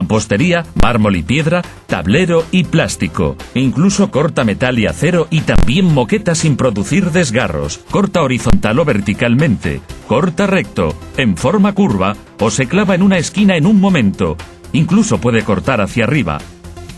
mampostería, mármol y piedra, tablero y plástico. Incluso corta metal y acero y también moqueta sin producir desgarros. Corta horizontal o verticalmente. Corta recto, en forma curva o se clava en una esquina en un momento. Incluso puede cortar hacia arriba.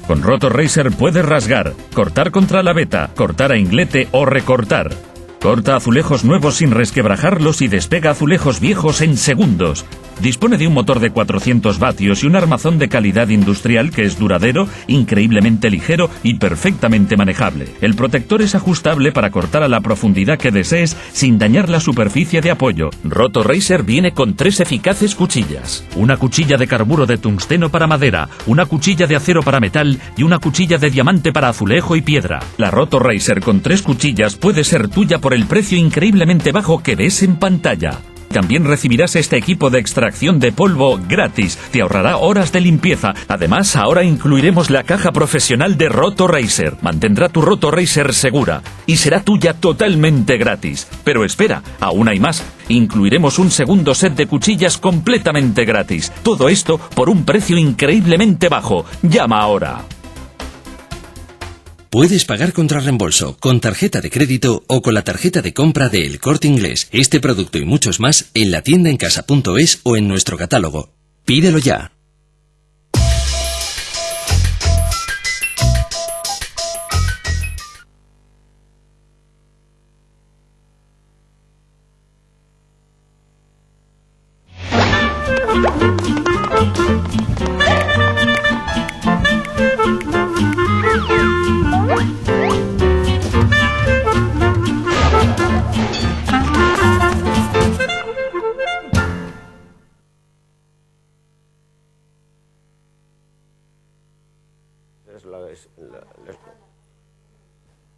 Con RotoRacer puedes rasgar, cortar contra la veta, cortar a inglete o recortar. Corta azulejos nuevos sin resquebrajarlos y despega azulejos viejos en segundos. Dispone de un motor de 400 vatios y un armazón de calidad industrial que es duradero, increíblemente ligero y perfectamente manejable. El protector es ajustable para cortar a la profundidad que desees sin dañar la superficie de apoyo. RotoRacer viene con 3 eficaces cuchillas. Una cuchilla de carburo de tungsteno para madera, una cuchilla de acero para metal y una cuchilla de diamante para azulejo y piedra. La RotoRacer con 3 cuchillas puede ser tuya por el precio increíblemente bajo que ves en pantalla. También recibirás este equipo de extracción de polvo gratis. Te ahorrará horas de limpieza. Además, ahora incluiremos la caja profesional de RotoRacer. Mantendrá tu RotoRacer segura y será tuya totalmente gratis. Pero espera, aún hay más. Incluiremos un segundo set de cuchillas completamente gratis. Todo esto por un precio increíblemente bajo. Llama ahora. Puedes pagar contra reembolso, con tarjeta de crédito o con la tarjeta de compra de El Corte Inglés. Este producto y muchos más en la tienda encasa.es o en nuestro catálogo. Pídelo ya.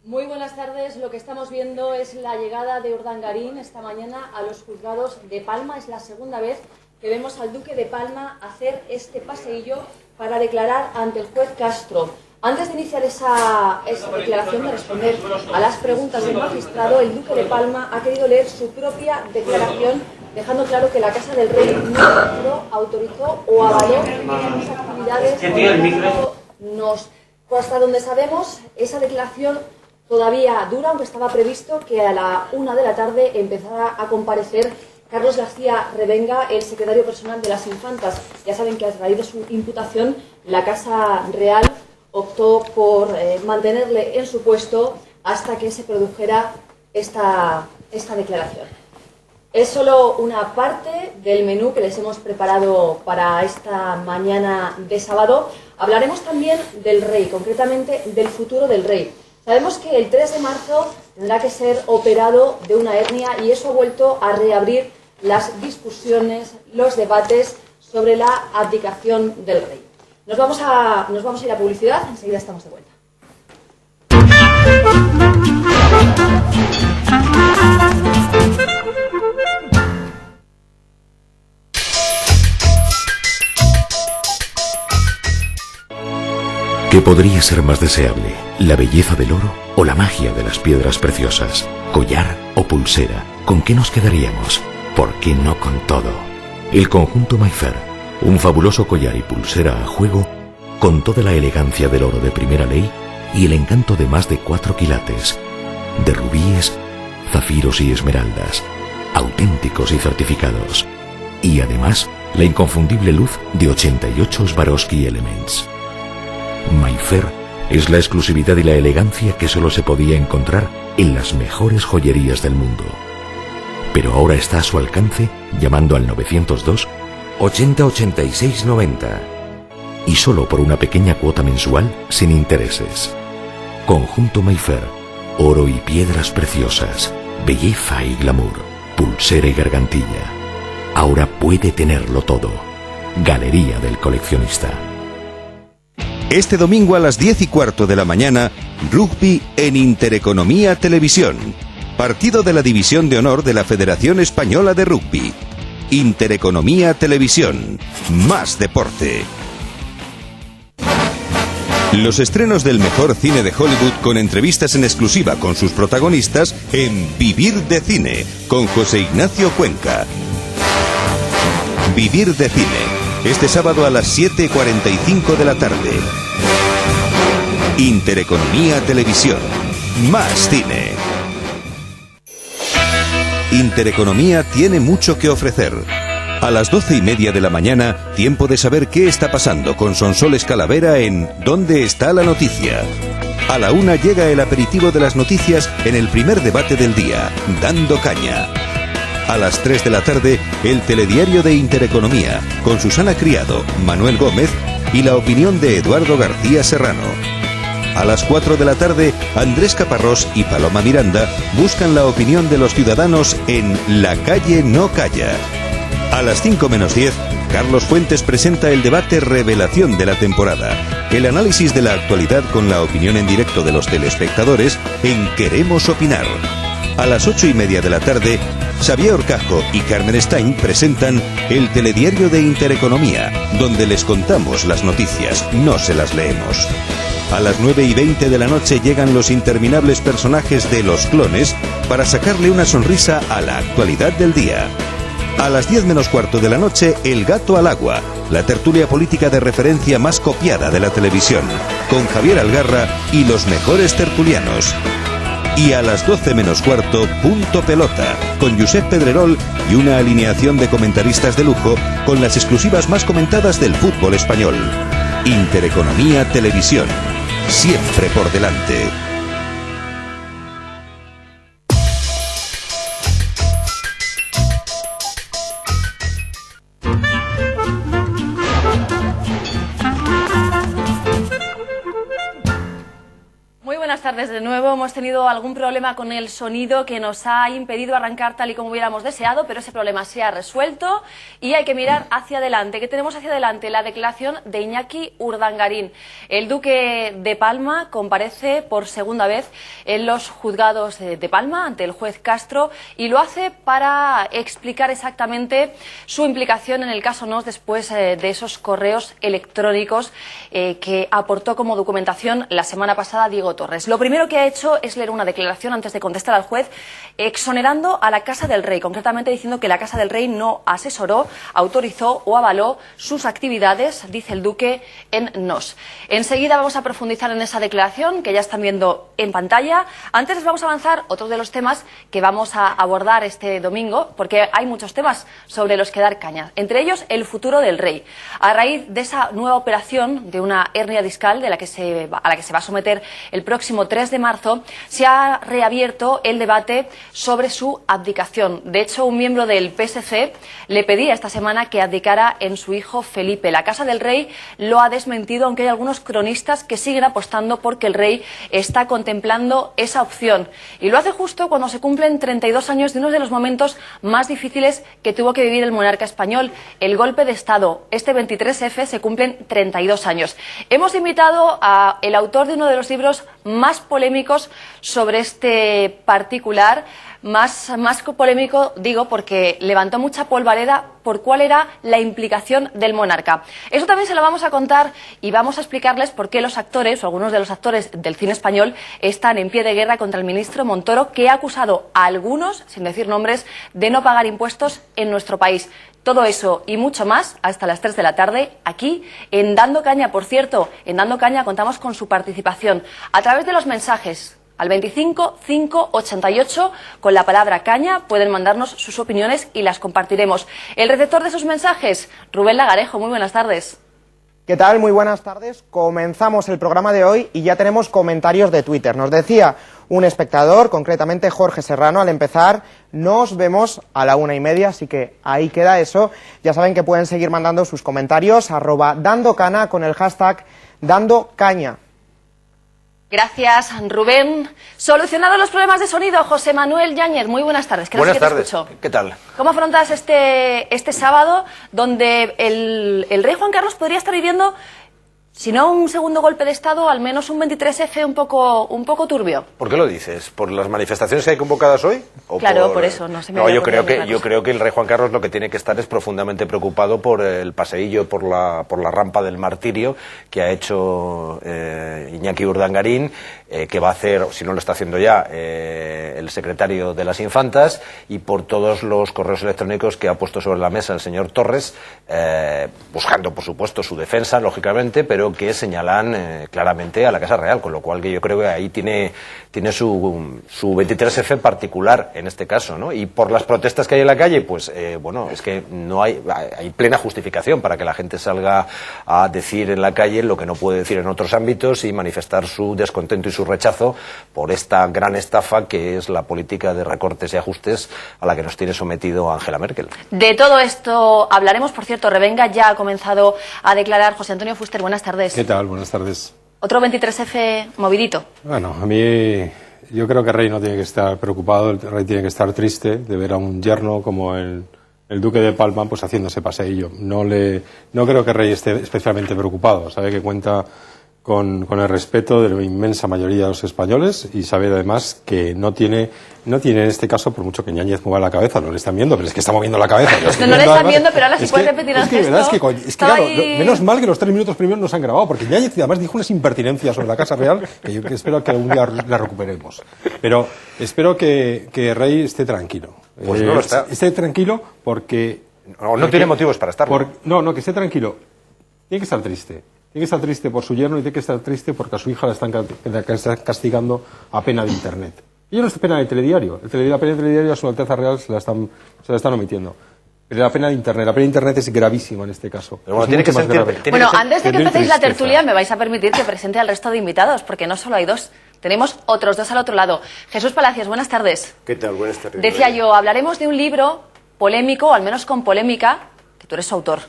Muy buenas tardes. Lo que estamos viendo es la llegada de Urdangarín esta mañana a los juzgados de Palma. Es la segunda vez que vemos al duque de Palma hacer este paseillo para declarar ante el juez Castro. Antes de iniciar esa declaración, de responder a las preguntas del magistrado, el duque de Palma ha querido leer su propia declaración, dejando claro que la Casa del Rey no autorizó o avaló sus actividades. Hasta donde sabemos, esa declaración todavía dura, aunque estaba previsto que a la 1 de la tarde empezara a comparecer Carlos García Revenga, el secretario personal de las infantas. Ya saben que a raíz de su imputación, la Casa Real optó por mantenerle en su puesto hasta que se produjera esta declaración. Es solo una parte del menú que les hemos preparado para esta mañana de sábado. Hablaremos también del rey, concretamente del futuro del rey. Sabemos que el 3 de marzo tendrá que ser operado de una hernia y eso ha vuelto a reabrir las discusiones, los debates sobre la abdicación del rey. Nos vamos a ir a publicidad, enseguida estamos de vuelta. ¿Qué podría ser más deseable? ¿La belleza del oro o la magia de las piedras preciosas? ¿Collar o pulsera? ¿Con qué nos quedaríamos? ¿Por qué no con todo? El conjunto Mayfair, un fabuloso collar y pulsera a juego con toda la elegancia del oro de primera ley y el encanto de más de 4 quilates, de rubíes, zafiros y esmeraldas, auténticos y certificados. Y además, la inconfundible luz de 88 Swarovski Elements. Mayfair es la exclusividad y la elegancia que solo se podía encontrar en las mejores joyerías del mundo. Pero ahora está a su alcance llamando al 902 80 86 90 y solo por una pequeña cuota mensual sin intereses. Conjunto Mayfair, oro y piedras preciosas, belleza y glamour, pulsera y gargantilla. Ahora puede tenerlo todo. Galería del Coleccionista. Este domingo a las 10:15 de la mañana, rugby en Intereconomía Televisión. Partido de la División de Honor de la Federación Española de Rugby. Intereconomía Televisión. Más deporte. Los estrenos del mejor cine de Hollywood con entrevistas en exclusiva con sus protagonistas en Vivir de Cine, con José Ignacio Cuenca. Vivir de Cine, este sábado a las 7:45 de la tarde. Intereconomía Televisión. Más cine. Intereconomía tiene mucho que ofrecer. A las 12:30 de la mañana, tiempo de saber qué está pasando con Sonsoles Calavera en ¿Dónde está la noticia? A la 1 llega el aperitivo de las noticias en el primer debate del día, Dando Caña. A las 3 de la tarde, el telediario de Intereconomía, con Susana Criado, Manuel Gómez y la opinión de Eduardo García Serrano. A las 4 de la tarde, Andrés Caparrós y Paloma Miranda buscan la opinión de los ciudadanos en La calle no calla. A las 5 menos 10, Carlos Fuentes presenta el debate revelación de la temporada, el análisis de la actualidad con la opinión en directo de los telespectadores en Queremos Opinar. A las 8:30 de la tarde, Xavier Orcajo y Carmen Stein presentan el telediario de Intereconomía, donde les contamos las noticias, no se las leemos. A las 9:20 de la noche llegan los interminables personajes de Los Clones para sacarle una sonrisa a la actualidad del día. A las 10 menos cuarto de la noche, El gato al agua, la tertulia política de referencia más copiada de la televisión, con Javier Algarra y los mejores tertulianos. Y a las 12 menos cuarto, Punto Pelota, con Josep Pedrerol y una alineación de comentaristas de lujo con las exclusivas más comentadas del fútbol español. Intereconomía Televisión, siempre por delante. Buenas tardes de nuevo. Hemos tenido algún problema con el sonido que nos ha impedido arrancar tal y como hubiéramos deseado, pero ese problema se ha resuelto y hay que mirar hacia adelante. ¿Qué tenemos hacia adelante? La declaración de Iñaki Urdangarín. El duque de Palma comparece por segunda vez en los juzgados de Palma ante el juez Castro y lo hace para explicar exactamente su implicación en el caso Nos después de esos correos electrónicos que aportó como documentación la semana pasada Diego Torres. Lo primero que ha hecho es leer una declaración antes de contestar al juez, exonerando a la Casa del Rey, concretamente diciendo que la Casa del Rey no asesoró, autorizó o avaló sus actividades, dice el duque, en Nos. Enseguida vamos a profundizar en esa declaración que ya están viendo en pantalla. Antes les vamos a avanzar otros de los temas que vamos a abordar este domingo, porque hay muchos temas sobre los que dar caña, entre ellos el futuro del rey. A raíz de esa nueva operación de una hernia discal a la que se va a someter el próximo 3 de marzo, se ha reabierto el debate sobre su abdicación. De hecho, un miembro del PSC le pedía esta semana que abdicara en su hijo Felipe. La Casa del Rey lo ha desmentido, aunque hay algunos cronistas que siguen apostando porque el rey está contemplando esa opción. Y lo hace justo cuando se cumplen 32 años de uno de los momentos más difíciles que tuvo que vivir el monarca español, el golpe de Estado. Este 23F se cumplen 32 años. Hemos invitado al autor de uno de los libros más polémicos sobre este particular, más polémico, digo, porque levantó mucha polvareda por cuál era la implicación del monarca. Eso también se lo vamos a contar y vamos a explicarles por qué los actores, o algunos de los actores del cine español, están en pie de guerra contra el ministro Montoro, que ha acusado a algunos, sin decir nombres, de no pagar impuestos en nuestro país. Todo eso y mucho más hasta las 3 de la tarde aquí en Dando Caña. Por cierto, en Dando Caña contamos con su participación a través de los mensajes al 25 5 88 con la palabra caña. Pueden mandarnos sus opiniones y las compartiremos. El receptor de esos mensajes, Rubén Lagarejo. Muy buenas tardes. ¿Qué tal? Muy buenas tardes. Comenzamos el programa de hoy y ya tenemos comentarios de Twitter. Nos decía un espectador, concretamente Jorge Serrano, al empezar: nos vemos a la 1:30, así que ahí queda eso. Ya saben que pueden seguir mandando sus comentarios, @dandocana con el hashtag dandocaña. Gracias, Rubén. Solucionados los problemas de sonido, José Manuel Yáñez. Muy buenas tardes. Buenas tardes. ¿Qué tal? ¿Cómo afrontas este sábado donde el rey Juan Carlos podría estar viviendo Si no un segundo golpe de Estado, al menos un 23F un poco turbio. ¿Por qué lo dices? ¿Por las manifestaciones que hay convocadas hoy? ¿O claro, por eso. No se me yo creo que el rey Juan Carlos lo que tiene que estar es profundamente preocupado por el paseillo por la rampa del martirio que ha hecho Iñaki Urdangarín, que va a hacer, si no lo está haciendo ya, el secretario de las Infantas, y por todos los correos electrónicos que ha puesto sobre la mesa el señor Torres, buscando, por supuesto, su defensa, lógicamente, pero que señalan claramente a la Casa Real, con lo cual que yo creo que ahí tiene su 23F particular en este caso, ¿no? Y por las protestas que hay en la calle, pues bueno, es que no hay plena justificación para que la gente salga a decir en la calle lo que no puede decir en otros ámbitos y manifestar su descontento y su rechazo por esta gran estafa que es la política de recortes y ajustes a la que nos tiene sometido Angela Merkel. De todo esto hablaremos. Por cierto, Revenga ya ha comenzado a declarar. José Antonio Fuster, buenas tardes. ¿Qué tal? Buenas tardes. Otro 23F movidito. Bueno, a mí yo creo que el rey no tiene que estar preocupado, el rey tiene que estar triste de ver a un yerno como el duque de Palma pues haciendo ese paseillo. No creo que el rey esté especialmente preocupado, sabe que cuenta con el respeto de la inmensa mayoría de los españoles y sabe además que no tiene en este caso, por mucho que Ñáñez mueva la cabeza, no le están viendo, pero es que está moviendo la cabeza. No le están viendo, pero ahora sí puede repetir el gesto. Es que claro, menos mal que los 3 minutos primeros nos han grabado, porque Ñáñez además dijo unas impertinencias sobre la Casa Real que yo espero que algún día la recuperemos. Pero espero que el rey esté tranquilo. Pues no lo está. Esté tranquilo porque... No tiene motivos para estarlo. No, que esté tranquilo. Tiene que estar triste. Tiene que estar triste por su yerno y tiene que estar triste porque a su hija la están castigando a pena de Internet. Y no es pena de telediario. La pena de telediario a su Alteza Real se la están omitiendo. Pero la pena de Internet. La pena de Internet es gravísima en este caso. Pero bueno, tiene que ser grave. Bueno, antes de que empecéis la tertulia, me vais a permitir que presente al resto de invitados, porque no solo hay dos. Tenemos otros dos al otro lado. Jesús Palacios, buenas tardes. ¿Qué tal? Buenas tardes. Decía yo, hablaremos de un libro polémico, o al menos con polémica, que tú eres su autor.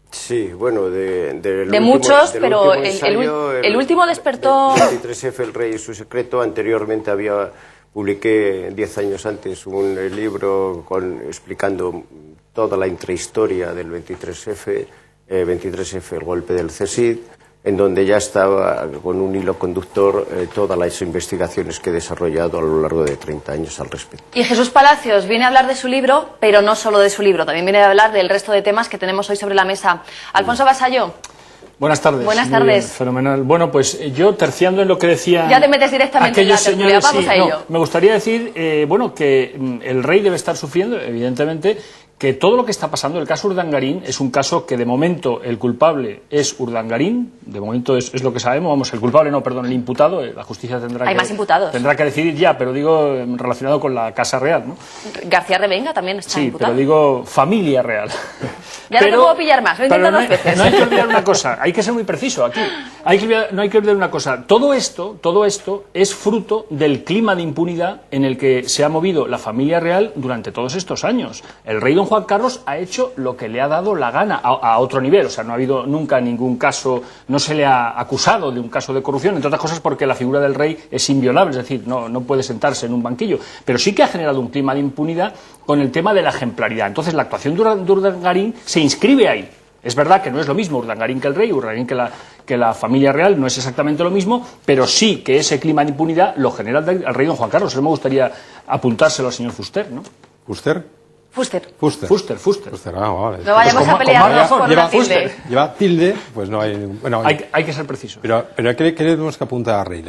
Sí, bueno, de muchos, pero el último despertó... 23F, El Rey y su secreto. Anteriormente publiqué 10 años antes un libro explicando toda la intrahistoria del 23F, el golpe del CSID, en donde ya estaba con un hilo conductor todas las investigaciones que he desarrollado a lo largo de 30 años al respecto. Y Jesús Palacios viene a hablar de su libro, pero no solo de su libro, también viene a hablar del resto de temas que tenemos hoy sobre la mesa. Alfonso Vasallo. Buenas tardes. Buenas tardes. Fenomenal. Bueno, pues yo terciando en lo que decía... Ya te metes directamente en la tertulia, vamos a ello. No, me gustaría decir, bueno, que el rey debe estar sufriendo, evidentemente, que todo lo que está pasando, el caso Urdangarín, es un caso que de momento el culpable es Urdangarín, de momento es lo que sabemos, vamos, el culpable no, perdón, el imputado, la justicia tendrá que decidir ya, pero digo relacionado con la Casa Real, ¿no? García Revenga también está imputado. Sí, pero digo familia real. Ya no te puedo pillar más, lo he intentado 2 veces. No hay que olvidar una cosa, hay que ser muy preciso aquí, no hay que olvidar una cosa, todo esto es fruto del clima de impunidad en el que se ha movido la familia real durante todos estos años. El rey don Juan Carlos ha hecho lo que le ha dado la gana a otro nivel, o sea, no ha habido nunca ningún caso, no se le ha acusado de un caso de corrupción, entre otras cosas porque la figura del rey es inviolable, es decir, no puede sentarse en un banquillo, pero sí que ha generado un clima de impunidad con el tema de la ejemplaridad. Entonces la actuación de Urdangarín se inscribe ahí. Es verdad que no es lo mismo Urdangarín que el rey, Urdangarín que la familia real, no es exactamente lo mismo, pero sí que ese clima de impunidad lo genera el rey don Juan Carlos. Eso me gustaría apuntárselo al señor Fuster, ¿no? ¿Fuster? Fuster, vale. No vayamos a pelearnos por la tilde. Lleva tilde, pues no hay... Bueno, hay que ser preciso. Pero ¿qué tenemos que apuntar al rey?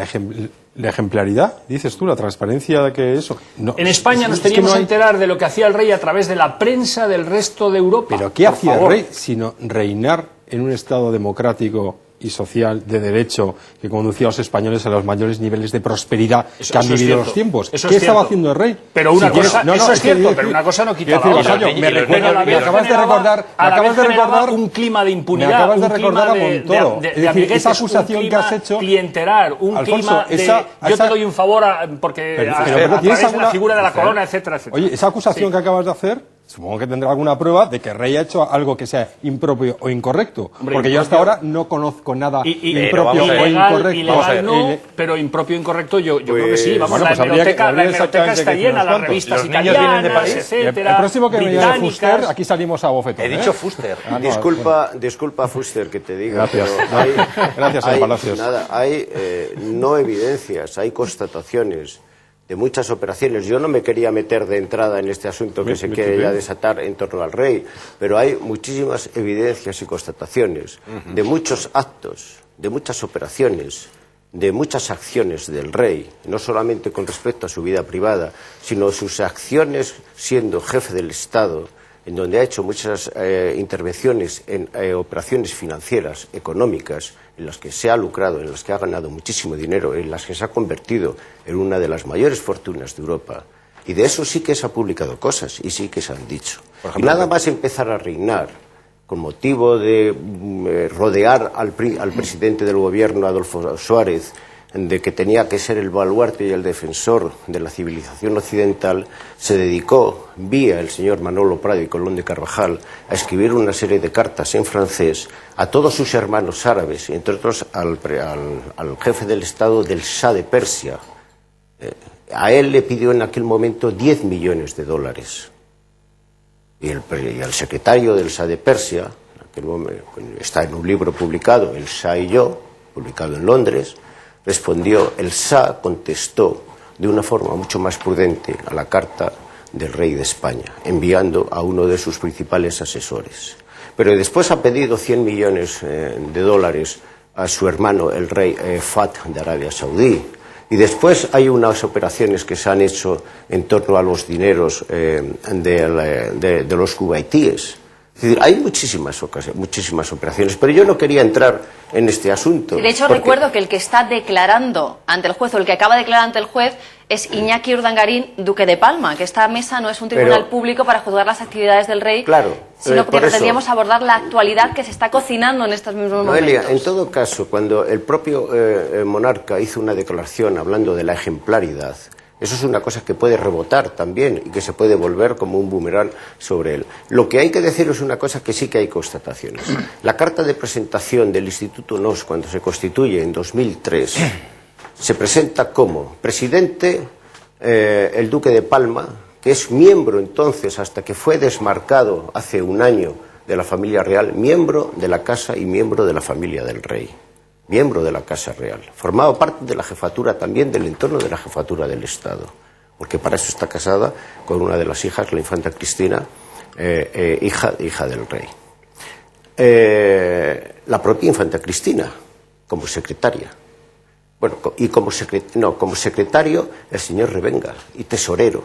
¿La ejemplaridad? Dices tú, la transparencia que eso... No, en España nos teníamos que enterar de lo que hacía el rey a través de la prensa del resto de Europa. ¿Pero qué hacía el rey? Sino reinar en un Estado democrático y social de derecho que conducía a los españoles a los mayores niveles de prosperidad que han vivido los tiempos. ¿Qué estaba haciendo el rey? Pero una cosa, eso es cierto, pero una cosa no quita la otra. Me acabas de recordar un clima de impunidad, me acabas de recordar a Montoro. Esa acusación que has hecho, clientelar, un clima de yo te doy un favor porque a través de la figura de la corona, etcétera, etcétera. Oye, esa acusación que acabas de hacer Supongo que tendrá alguna prueba de que el rey ha hecho algo que sea impropio o incorrecto. Hombre, porque yo hasta ahora no conozco nada impropio o ilegal, incorrecto. ilegal no, pero impropio o incorrecto yo creo que sí. Vamos, bueno, la pues hemeroteca está llena, las revistas italianas, etcétera. El próximo que me diga Fuster, aquí salimos a bofetón. He dicho Fuster. Disculpa, Fuster, que te diga. Gracias. Gracias, señor Palacios. Hay no evidencias, hay constataciones de muchas operaciones. Yo no me quería meter de entrada en este asunto que se quiere ya desatar en torno al rey, pero hay muchísimas evidencias y constataciones de muchos actos, de muchas operaciones, de muchas acciones del rey, no solamente con respecto a su vida privada, sino sus acciones siendo jefe del Estado, en donde ha hecho muchas intervenciones en operaciones financieras, económicas, en las que se ha lucrado, en las que ha ganado muchísimo dinero, en las que se ha convertido en una de las mayores fortunas de Europa. Y de eso sí que se ha publicado cosas y sí que se han dicho. Y nada más empezar a reinar, con motivo de rodear al presidente del gobierno, Adolfo Suárez, de que tenía que ser el baluarte y el defensor de la civilización occidental, se dedicó, vía el señor Manolo Prado y Colón de Carvajal, a escribir una serie de cartas en francés a todos sus hermanos árabes, entre otros al jefe del Estado del Shah de Persia. A él le pidió en aquel momento 10 millones de dólares. Y el secretario del Shah de Persia, en aquel momento, está en un libro publicado, El Shah y yo, publicado en Londres, respondió, el Shah contestó de una forma mucho más prudente a la carta del rey de España, enviando a uno de sus principales asesores. Pero después ha pedido 100 millones de dólares a su hermano, el rey Fahd de Arabia Saudí. Y después hay unas operaciones que se han hecho en torno a los dineros de los cubaitíes. Es decir, hay muchísimas operaciones, pero yo no quería entrar en este asunto. De hecho, recuerdo que el que está declarando ante el juez, o el que acaba de declarar ante el juez, es Iñaki Urdangarín, duque de Palma, que esta mesa no es un tribunal público para juzgar las actividades del rey, sino porque pretendíamos abordar la actualidad que se está cocinando en estos mismos momentos. En todo caso, cuando el propio monarca hizo una declaración hablando de la ejemplaridad, eso es una cosa que puede rebotar también y que se puede volver como un boomerang sobre él. Lo que hay que decir es una cosa que sí que hay constataciones. La carta de presentación del Instituto NOS, cuando se constituye en 2003, se presenta como presidente el duque de Palma, que es miembro entonces, hasta que fue desmarcado hace un año de la familia real, miembro de la casa y miembro de la familia del rey. Miembro de la Casa Real, formaba parte de la jefatura también del entorno de la jefatura del Estado, porque para eso está casada con una de las hijas, la infanta Cristina, hija del rey. La propia infanta Cristina, como secretaria. Bueno, y como secretario el señor Revenga, y tesorero.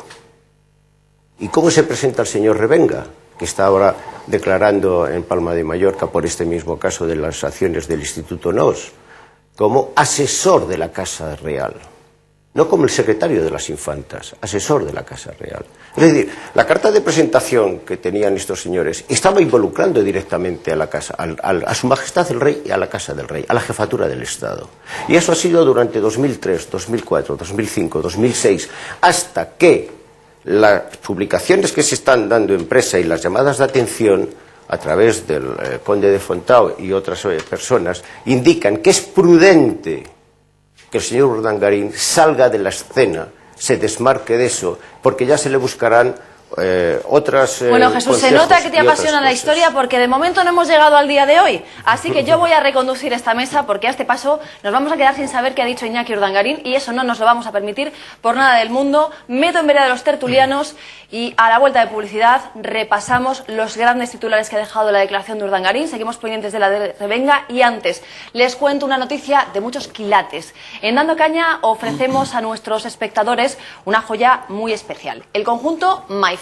¿Y cómo se presenta el señor Revenga, que está ahora declarando en Palma de Mallorca por este mismo caso de las acciones del Instituto NOS, como asesor de la Casa Real? No como el secretario de las infantas, asesor de la Casa Real. Es decir, la carta de presentación que tenían estos señores estaba involucrando directamente a la casa, a su majestad el rey y a la Casa del Rey, a la jefatura del Estado. Y eso ha sido durante 2003, 2004, 2005, 2006, hasta que las publicaciones que se están dando en prensa y las llamadas de atención a través del conde de Fontao y otras personas indican que es prudente que el señor Urdangarín salga de la escena, se desmarque de eso, porque ya se le buscarán otras Bueno, Jesús, se nota que te apasiona la historia, porque de momento no hemos llegado al día de hoy. Así que yo voy a reconducir esta mesa, porque a este paso nos vamos a quedar sin saber qué ha dicho Iñaki Urdangarín, y eso no nos lo vamos a permitir por nada del mundo. Meto en vereda de los tertulianos y a la vuelta de publicidad repasamos los grandes titulares que ha dejado la declaración de Urdangarín. Seguimos pendientes de la de Revenga y antes les cuento una noticia de muchos quilates. En Dando Caña ofrecemos a nuestros espectadores una joya muy especial, el conjunto Mayfair,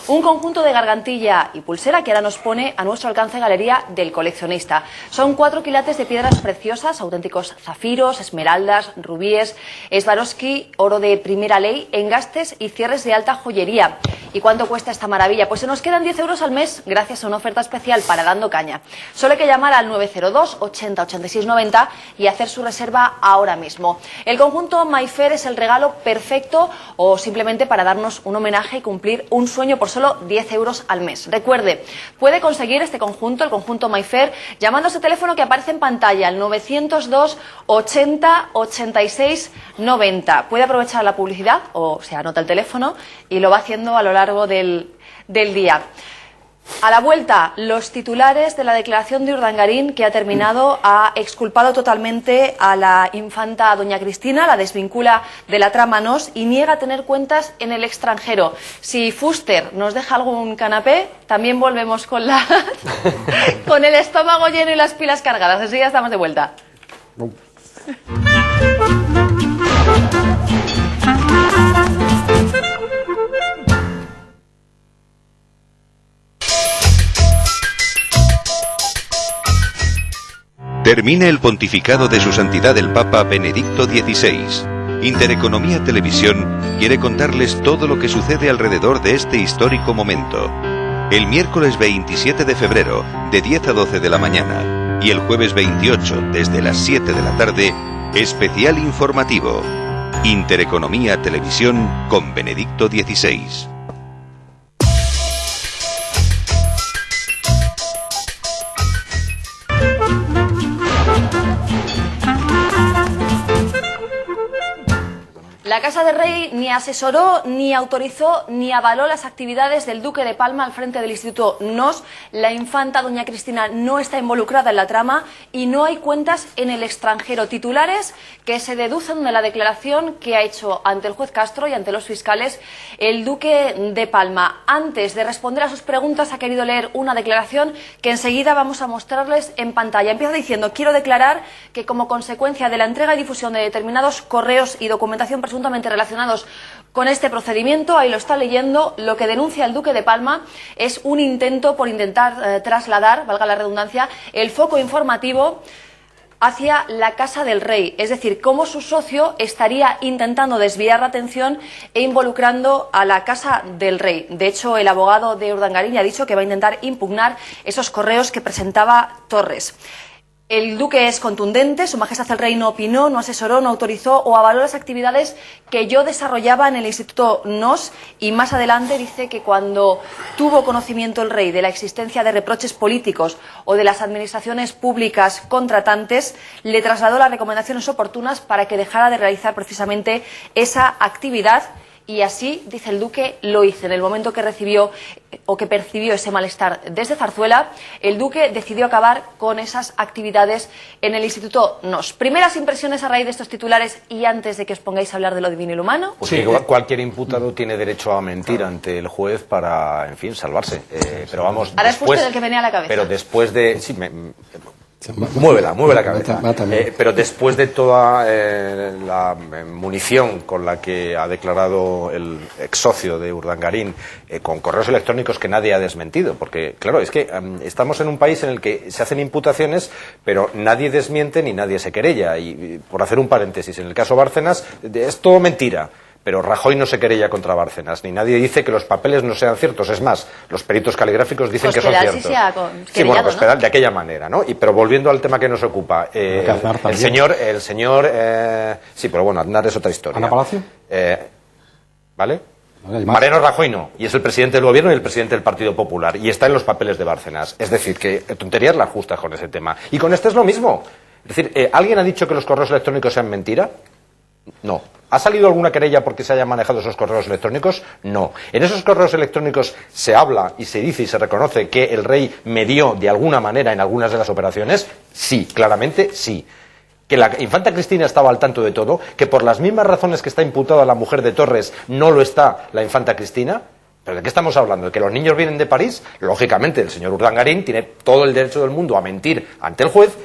un conjunto de gargantilla y pulsera que ahora nos pone a nuestro alcance Galería del Coleccionista. Son 4 quilates de piedras preciosas, auténticos zafiros, esmeraldas, rubíes, Swarovski, oro de primera ley, engastes y cierres de alta joyería. ¿Y cuánto cuesta esta maravilla? Pues se nos quedan 10 euros al mes gracias a una oferta especial para Dando Caña. Solo hay que llamar al 902 80 86 90 y hacer su reserva ahora mismo. El conjunto Mayfair es el regalo perfecto o simplemente para darnos un homenaje y cumplir un sueño por solo 10 euros al mes. Recuerde, puede conseguir este conjunto, el conjunto Mayfair, llamando a ese teléfono que aparece en pantalla, el 902 80 86 90. Puede aprovechar la publicidad o se anota el teléfono y lo va haciendo a lo largo del día. A la vuelta, los titulares de la declaración de Urdangarín, que ha terminado, ha exculpado totalmente a la infanta doña Cristina, la desvincula de la trama NOS y niega tener cuentas en el extranjero. Si Fuster nos deja algún canapé, también volvemos con con el estómago lleno y las pilas cargadas. Enseguida estamos de vuelta. Termina el pontificado de su santidad el Papa Benedicto XVI. Intereconomía Televisión quiere contarles todo lo que sucede alrededor de este histórico momento. El miércoles 27 de febrero, de 10 a 12 de la mañana, y el jueves 28, desde las 7 de la tarde, especial informativo. Intereconomía Televisión con Benedicto XVI. La Casa del Rey ni asesoró, ni autorizó, ni avaló las actividades del Duque de Palma al frente del Instituto NOS. La infanta doña Cristina no está involucrada en la trama y no hay cuentas en el extranjero. Titulares que se deducen de la declaración que ha hecho ante el juez Castro y ante los fiscales el Duque de Palma. Antes de responder a sus preguntas ha querido leer una declaración que enseguida vamos a mostrarles en pantalla. Empieza diciendo: quiero declarar que como consecuencia de la entrega y difusión de determinados correos y documentación presuntamente relacionados con este procedimiento, ahí lo está leyendo, lo que denuncia el Duque de Palma es un intento por intentar trasladar, valga la redundancia, el foco informativo hacia la Casa del Rey, es decir, cómo su socio estaría intentando desviar la atención e involucrando a la Casa del Rey. De hecho, el abogado de Urdangarín ha dicho que va a intentar impugnar esos correos que presentaba Torres. El duque es contundente, Su Majestad el Rey no opinó, no asesoró, no autorizó o avaló las actividades que yo desarrollaba en el Instituto NOS, y más adelante dice que cuando tuvo conocimiento el Rey de la existencia de reproches políticos o de las administraciones públicas contratantes, le trasladó las recomendaciones oportunas para que dejara de realizar precisamente esa actividad. Y así, dice el duque, lo hice. En el momento que recibió o que percibió ese malestar desde Zarzuela, el duque decidió acabar con esas actividades en el Instituto NOS. Primeras impresiones a raíz de estos titulares y antes de que os pongáis a hablar de lo divino y lo humano. Pues sí, cualquier imputado tiene derecho a mentir ante el juez para, en fin, salvarse. Pero vamos, ahora después del que venía a la cabeza. Pero después de... Sí, mueve la cabeza. Pero después de toda la munición con la que ha declarado el ex socio de Urdangarín, con correos electrónicos que nadie ha desmentido, porque claro, es que estamos en un país en el que se hacen imputaciones, pero nadie desmiente ni nadie se querella. Y por hacer un paréntesis, en el caso Bárcenas es todo mentira. Pero Rajoy no se querella contra Bárcenas, ni nadie dice que los papeles no sean ciertos. Es más, los peritos caligráficos dicen que son ciertos. Sí, bueno, pues de aquella manera, ¿no? Pero volviendo al tema que nos ocupa, el señor, sí, pero bueno, Aznar es otra historia. ¿Ana Palacio? ¿Vale? Mariano Rajoy no, y es el presidente del gobierno y el presidente del Partido Popular, y está en los papeles de Bárcenas. Es decir, que tonterías las justas con ese tema. Y con este es lo mismo. Es decir, ¿alguien ha dicho que los correos electrónicos sean mentira? No. ¿Ha salido alguna querella porque se hayan manejado esos correos electrónicos? No. En esos correos electrónicos se habla y se dice y se reconoce que el rey medió de alguna manera en algunas de las operaciones. Sí, claramente sí. Que la infanta Cristina estaba al tanto de todo, que por las mismas razones que está imputada la mujer de Torres no lo está la infanta Cristina. ¿Pero de qué estamos hablando? ¿De que los niños vienen de París? Lógicamente, el señor Urdangarín tiene todo el derecho del mundo a mentir ante el juez,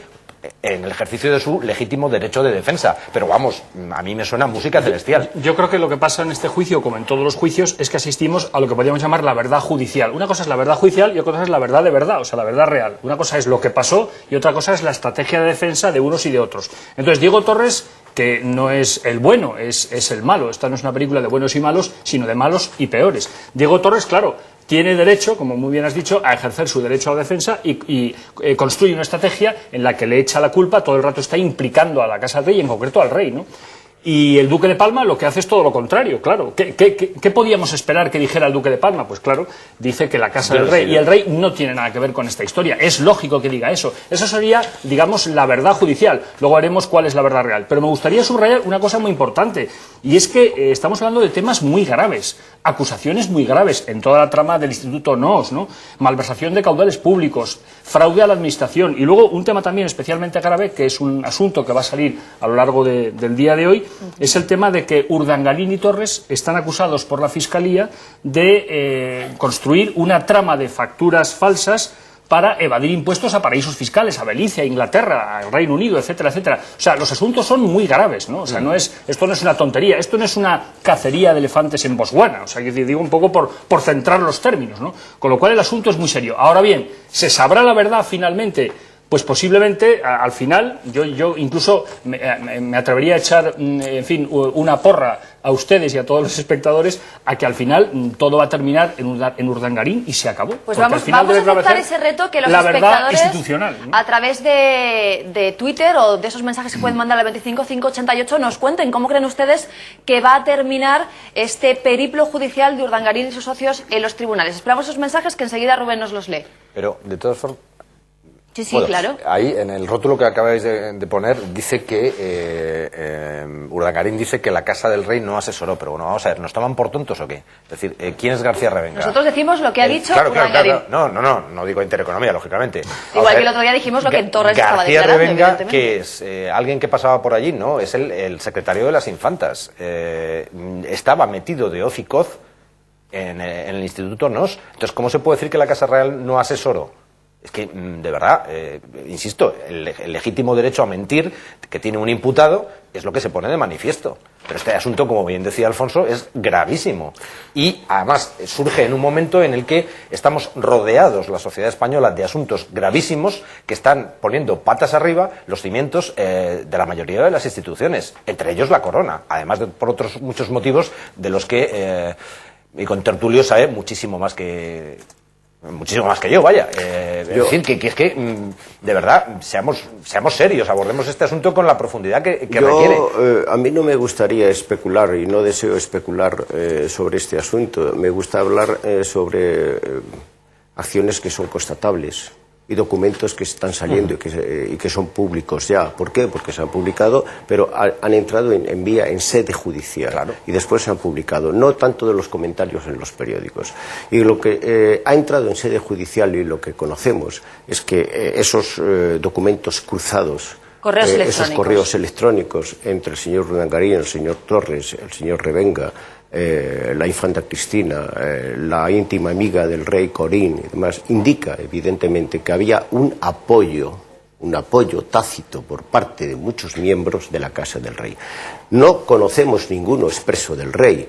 en el ejercicio de su legítimo derecho de defensa. Pero vamos, a mí me suena música celestial. Yo creo que lo que pasa en este juicio, como en todos los juicios, es que asistimos a lo que podríamos llamar la verdad judicial. Una cosa es la verdad judicial y otra cosa es la verdad de verdad, o sea, la verdad real. Una cosa es lo que pasó y otra cosa es la estrategia de defensa de unos y de otros. Entonces, Diego Torres, que no es el bueno, es el malo. Esta no es una película de buenos y malos, sino de malos y peores. Diego Torres, claro, tiene derecho, como muy bien has dicho, a ejercer su derecho a defensa y construye una estrategia en la que le echa la culpa, todo el rato está implicando a la Casa del Rey y en concreto al rey, ¿no? Y el Duque de Palma lo que hace es todo lo contrario, claro. ¿Qué podíamos esperar que dijera el Duque de Palma? Pues claro, dice que la Casa del Rey y el rey no tienen nada que ver con esta historia. Es lógico que diga eso. Eso sería, digamos, la verdad judicial. Luego haremos cuál es la verdad real. Pero me gustaría subrayar una cosa muy importante, y es que estamos hablando de temas muy graves, acusaciones muy graves en toda la trama del Instituto NOS, ¿no? Malversación de caudales públicos, fraude a la administración, y luego un tema también especialmente grave, que es un asunto que va a salir a lo largo del día de hoy, es el tema de que Urdangarín y Torres están acusados por la Fiscalía de construir una trama de facturas falsas para evadir impuestos a paraísos fiscales, a Belice, a Inglaterra, al Reino Unido, etcétera, etcétera. O sea, los asuntos son muy graves, ¿no? O sea, esto no es una tontería, esto no es una cacería de elefantes en Botswana, o sea, yo digo un poco por centrar los términos, ¿no? Con lo cual el asunto es muy serio. Ahora bien, ¿se sabrá la verdad finalmente? Pues posiblemente al final, yo incluso me atrevería a echar, en fin, una porra a ustedes y a todos los espectadores a que al final todo va a terminar en Urdangarín y se acabó. Pues vamos a aceptar ese reto que los espectadores institucional, ¿no? A través de Twitter o de esos mensajes que pueden mandar al 25588 nos cuenten cómo creen ustedes que va a terminar este periplo judicial de Urdangarín y sus socios en los tribunales. Esperamos esos mensajes que enseguida Rubén nos los lee. Pero, de todas formas... Sí, sí, bueno, claro. Ahí, en el rótulo que acabáis de poner, dice que Urdangarín dice que la Casa del Rey no asesoró, pero bueno, vamos a ver, ¿nos toman por tontos o qué? Es decir, ¿quién es García Revenga? Nosotros decimos lo que ha dicho Urdangarín. Claro. No digo Intereconomía, lógicamente. Igual que el otro día dijimos lo que en Torres estaba declarando, García Revenga, que es alguien que pasaba por allí, ¿no? Es el secretario de las Infantas. Estaba metido de hoz y coz en el Instituto NOS. Entonces, ¿cómo se puede decir que la Casa Real no asesoró? Es que, de verdad, insisto, el legítimo derecho a mentir que tiene un imputado es lo que se pone de manifiesto. Pero este asunto, como bien decía Alfonso, es gravísimo. Y, además, surge en un momento en el que estamos rodeados, la sociedad española, de asuntos gravísimos que están poniendo patas arriba los cimientos de la mayoría de las instituciones, entre ellos la corona, además de por otros muchos motivos de los que mi contertulio sabe muchísimo más que yo, vaya. Es decir, que es que, de verdad, seamos serios, abordemos este asunto con la profundidad que requiere. A mí no me gustaría especular, y no deseo especular sobre este asunto. Me gusta hablar sobre acciones que son constatables y documentos que están saliendo y que son públicos ya. ¿Por qué? Porque se han publicado, pero han entrado en sede judicial, claro, y después se han publicado, no tanto de los comentarios en los periódicos. Y lo que ha entrado en sede judicial y lo que conocemos es que esos documentos cruzados, esos correos electrónicos entre el señor Urdangarín, el señor Torres, el señor Revenga, la infanta Cristina, la íntima amiga del rey Corín y demás, indica evidentemente que había un apoyo tácito por parte de muchos miembros de la Casa del Rey. No conocemos ninguno expreso del rey,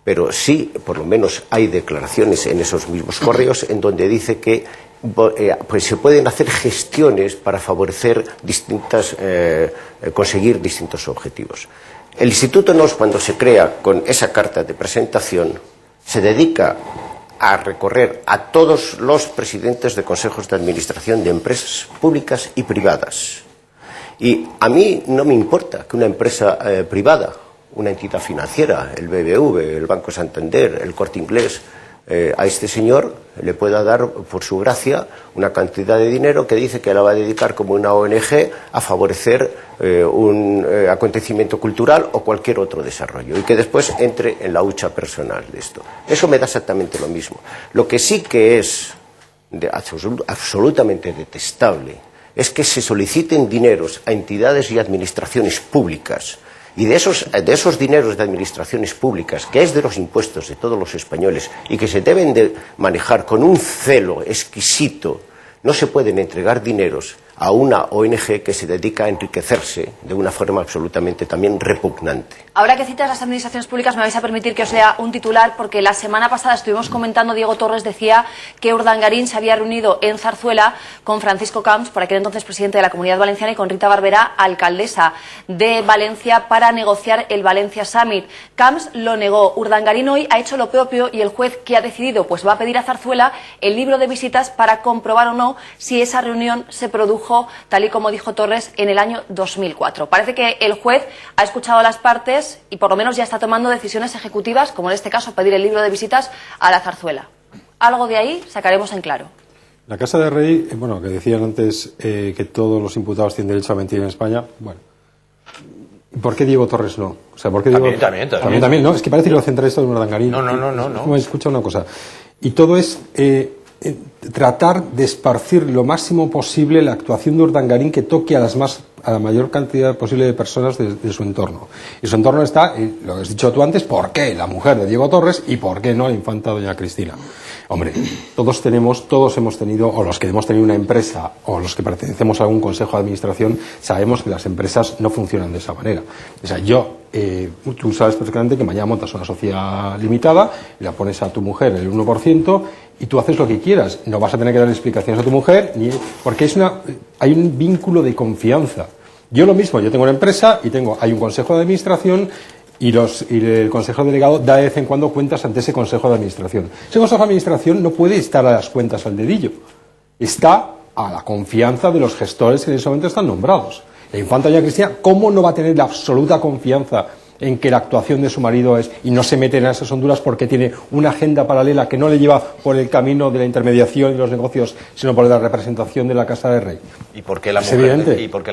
pero sí, por lo menos hay declaraciones en esos mismos correos en donde dice que pues se pueden hacer gestiones para favorecer conseguir distintos objetivos. El Instituto NOS, cuando se crea con esa carta de presentación, se dedica a recorrer a todos los presidentes de consejos de administración de empresas públicas y privadas. Y a mí no me importa que una empresa privada, una entidad financiera, el BBV, el Banco Santander, el Corte Inglés, a este señor le pueda dar, por su gracia, una cantidad de dinero que dice que la va a dedicar como una ONG a favorecer un acontecimiento cultural o cualquier otro desarrollo, y que después entre en la hucha personal de esto. Eso me da exactamente lo mismo. Lo que sí que es absolutamente detestable es que se soliciten dineros a entidades y administraciones públicas, y de esos dineros de administraciones públicas, que es de los impuestos de todos los españoles y que se deben de manejar con un celo exquisito, no se pueden entregar dineros a una ONG que se dedica a enriquecerse de una forma absolutamente también repugnante. Ahora que citas las administraciones públicas, me vais a permitir que os lea un titular, porque la semana pasada estuvimos comentando, Diego Torres decía que Urdangarín se había reunido en Zarzuela con Francisco Camps, por aquel entonces presidente de la Comunidad Valenciana, y con Rita Barberá, alcaldesa de Valencia, para negociar el Valencia Summit. Camps lo negó. Urdangarín hoy ha hecho lo propio y el juez, ¿qué ha decidido? Pues va a pedir a Zarzuela el libro de visitas para comprobar o no si esa reunión se produjo, tal y como dijo Torres, en el año 2004. Parece que el juez ha escuchado a las partes y por lo menos ya está tomando decisiones ejecutivas, como en este caso pedir el libro de visitas a la Zarzuela. Algo de ahí sacaremos en claro. La Casa de Rey, bueno, que decían antes que todos los imputados tienen derecho a mentir en España, bueno. ¿Por qué Diego Torres no? O sea, ¿por qué Diego... También, no, es que parece que lo centra esto de Urdangarín. No. Escucha una cosa. Y todo es tratar de esparcir lo máximo posible la actuación de Urdangarín que toque a la mayor cantidad posible de personas de su entorno. Y su entorno está, lo que has dicho tú antes, ¿por qué la mujer de Diego Torres y por qué no la infanta doña Cristina? Hombre, todos hemos tenido, o los que hemos tenido una empresa, o los que pertenecemos a algún consejo de administración, sabemos que las empresas no funcionan de esa manera. O sea, tú sabes perfectamente que mañana montas una sociedad limitada, y la pones a tu mujer el 1%, y tú haces lo que quieras. No vas a tener que dar explicaciones a tu mujer, porque hay un vínculo de confianza. Yo lo mismo, yo tengo una empresa y hay un consejo de administración y el consejo delegado da de vez en cuando cuentas ante ese consejo de administración. Ese consejo de administración no puede estar a las cuentas al dedillo. Está a la confianza de los gestores que en ese momento están nombrados. La infanta doña Cristina, ¿cómo no va a tener la absoluta confianza en que la actuación de su marido y no se mete en esas honduras porque tiene una agenda paralela que no le lleva por el camino de la intermediación y los negocios, sino por la representación de la Casa de Rey? ¿Y por qué la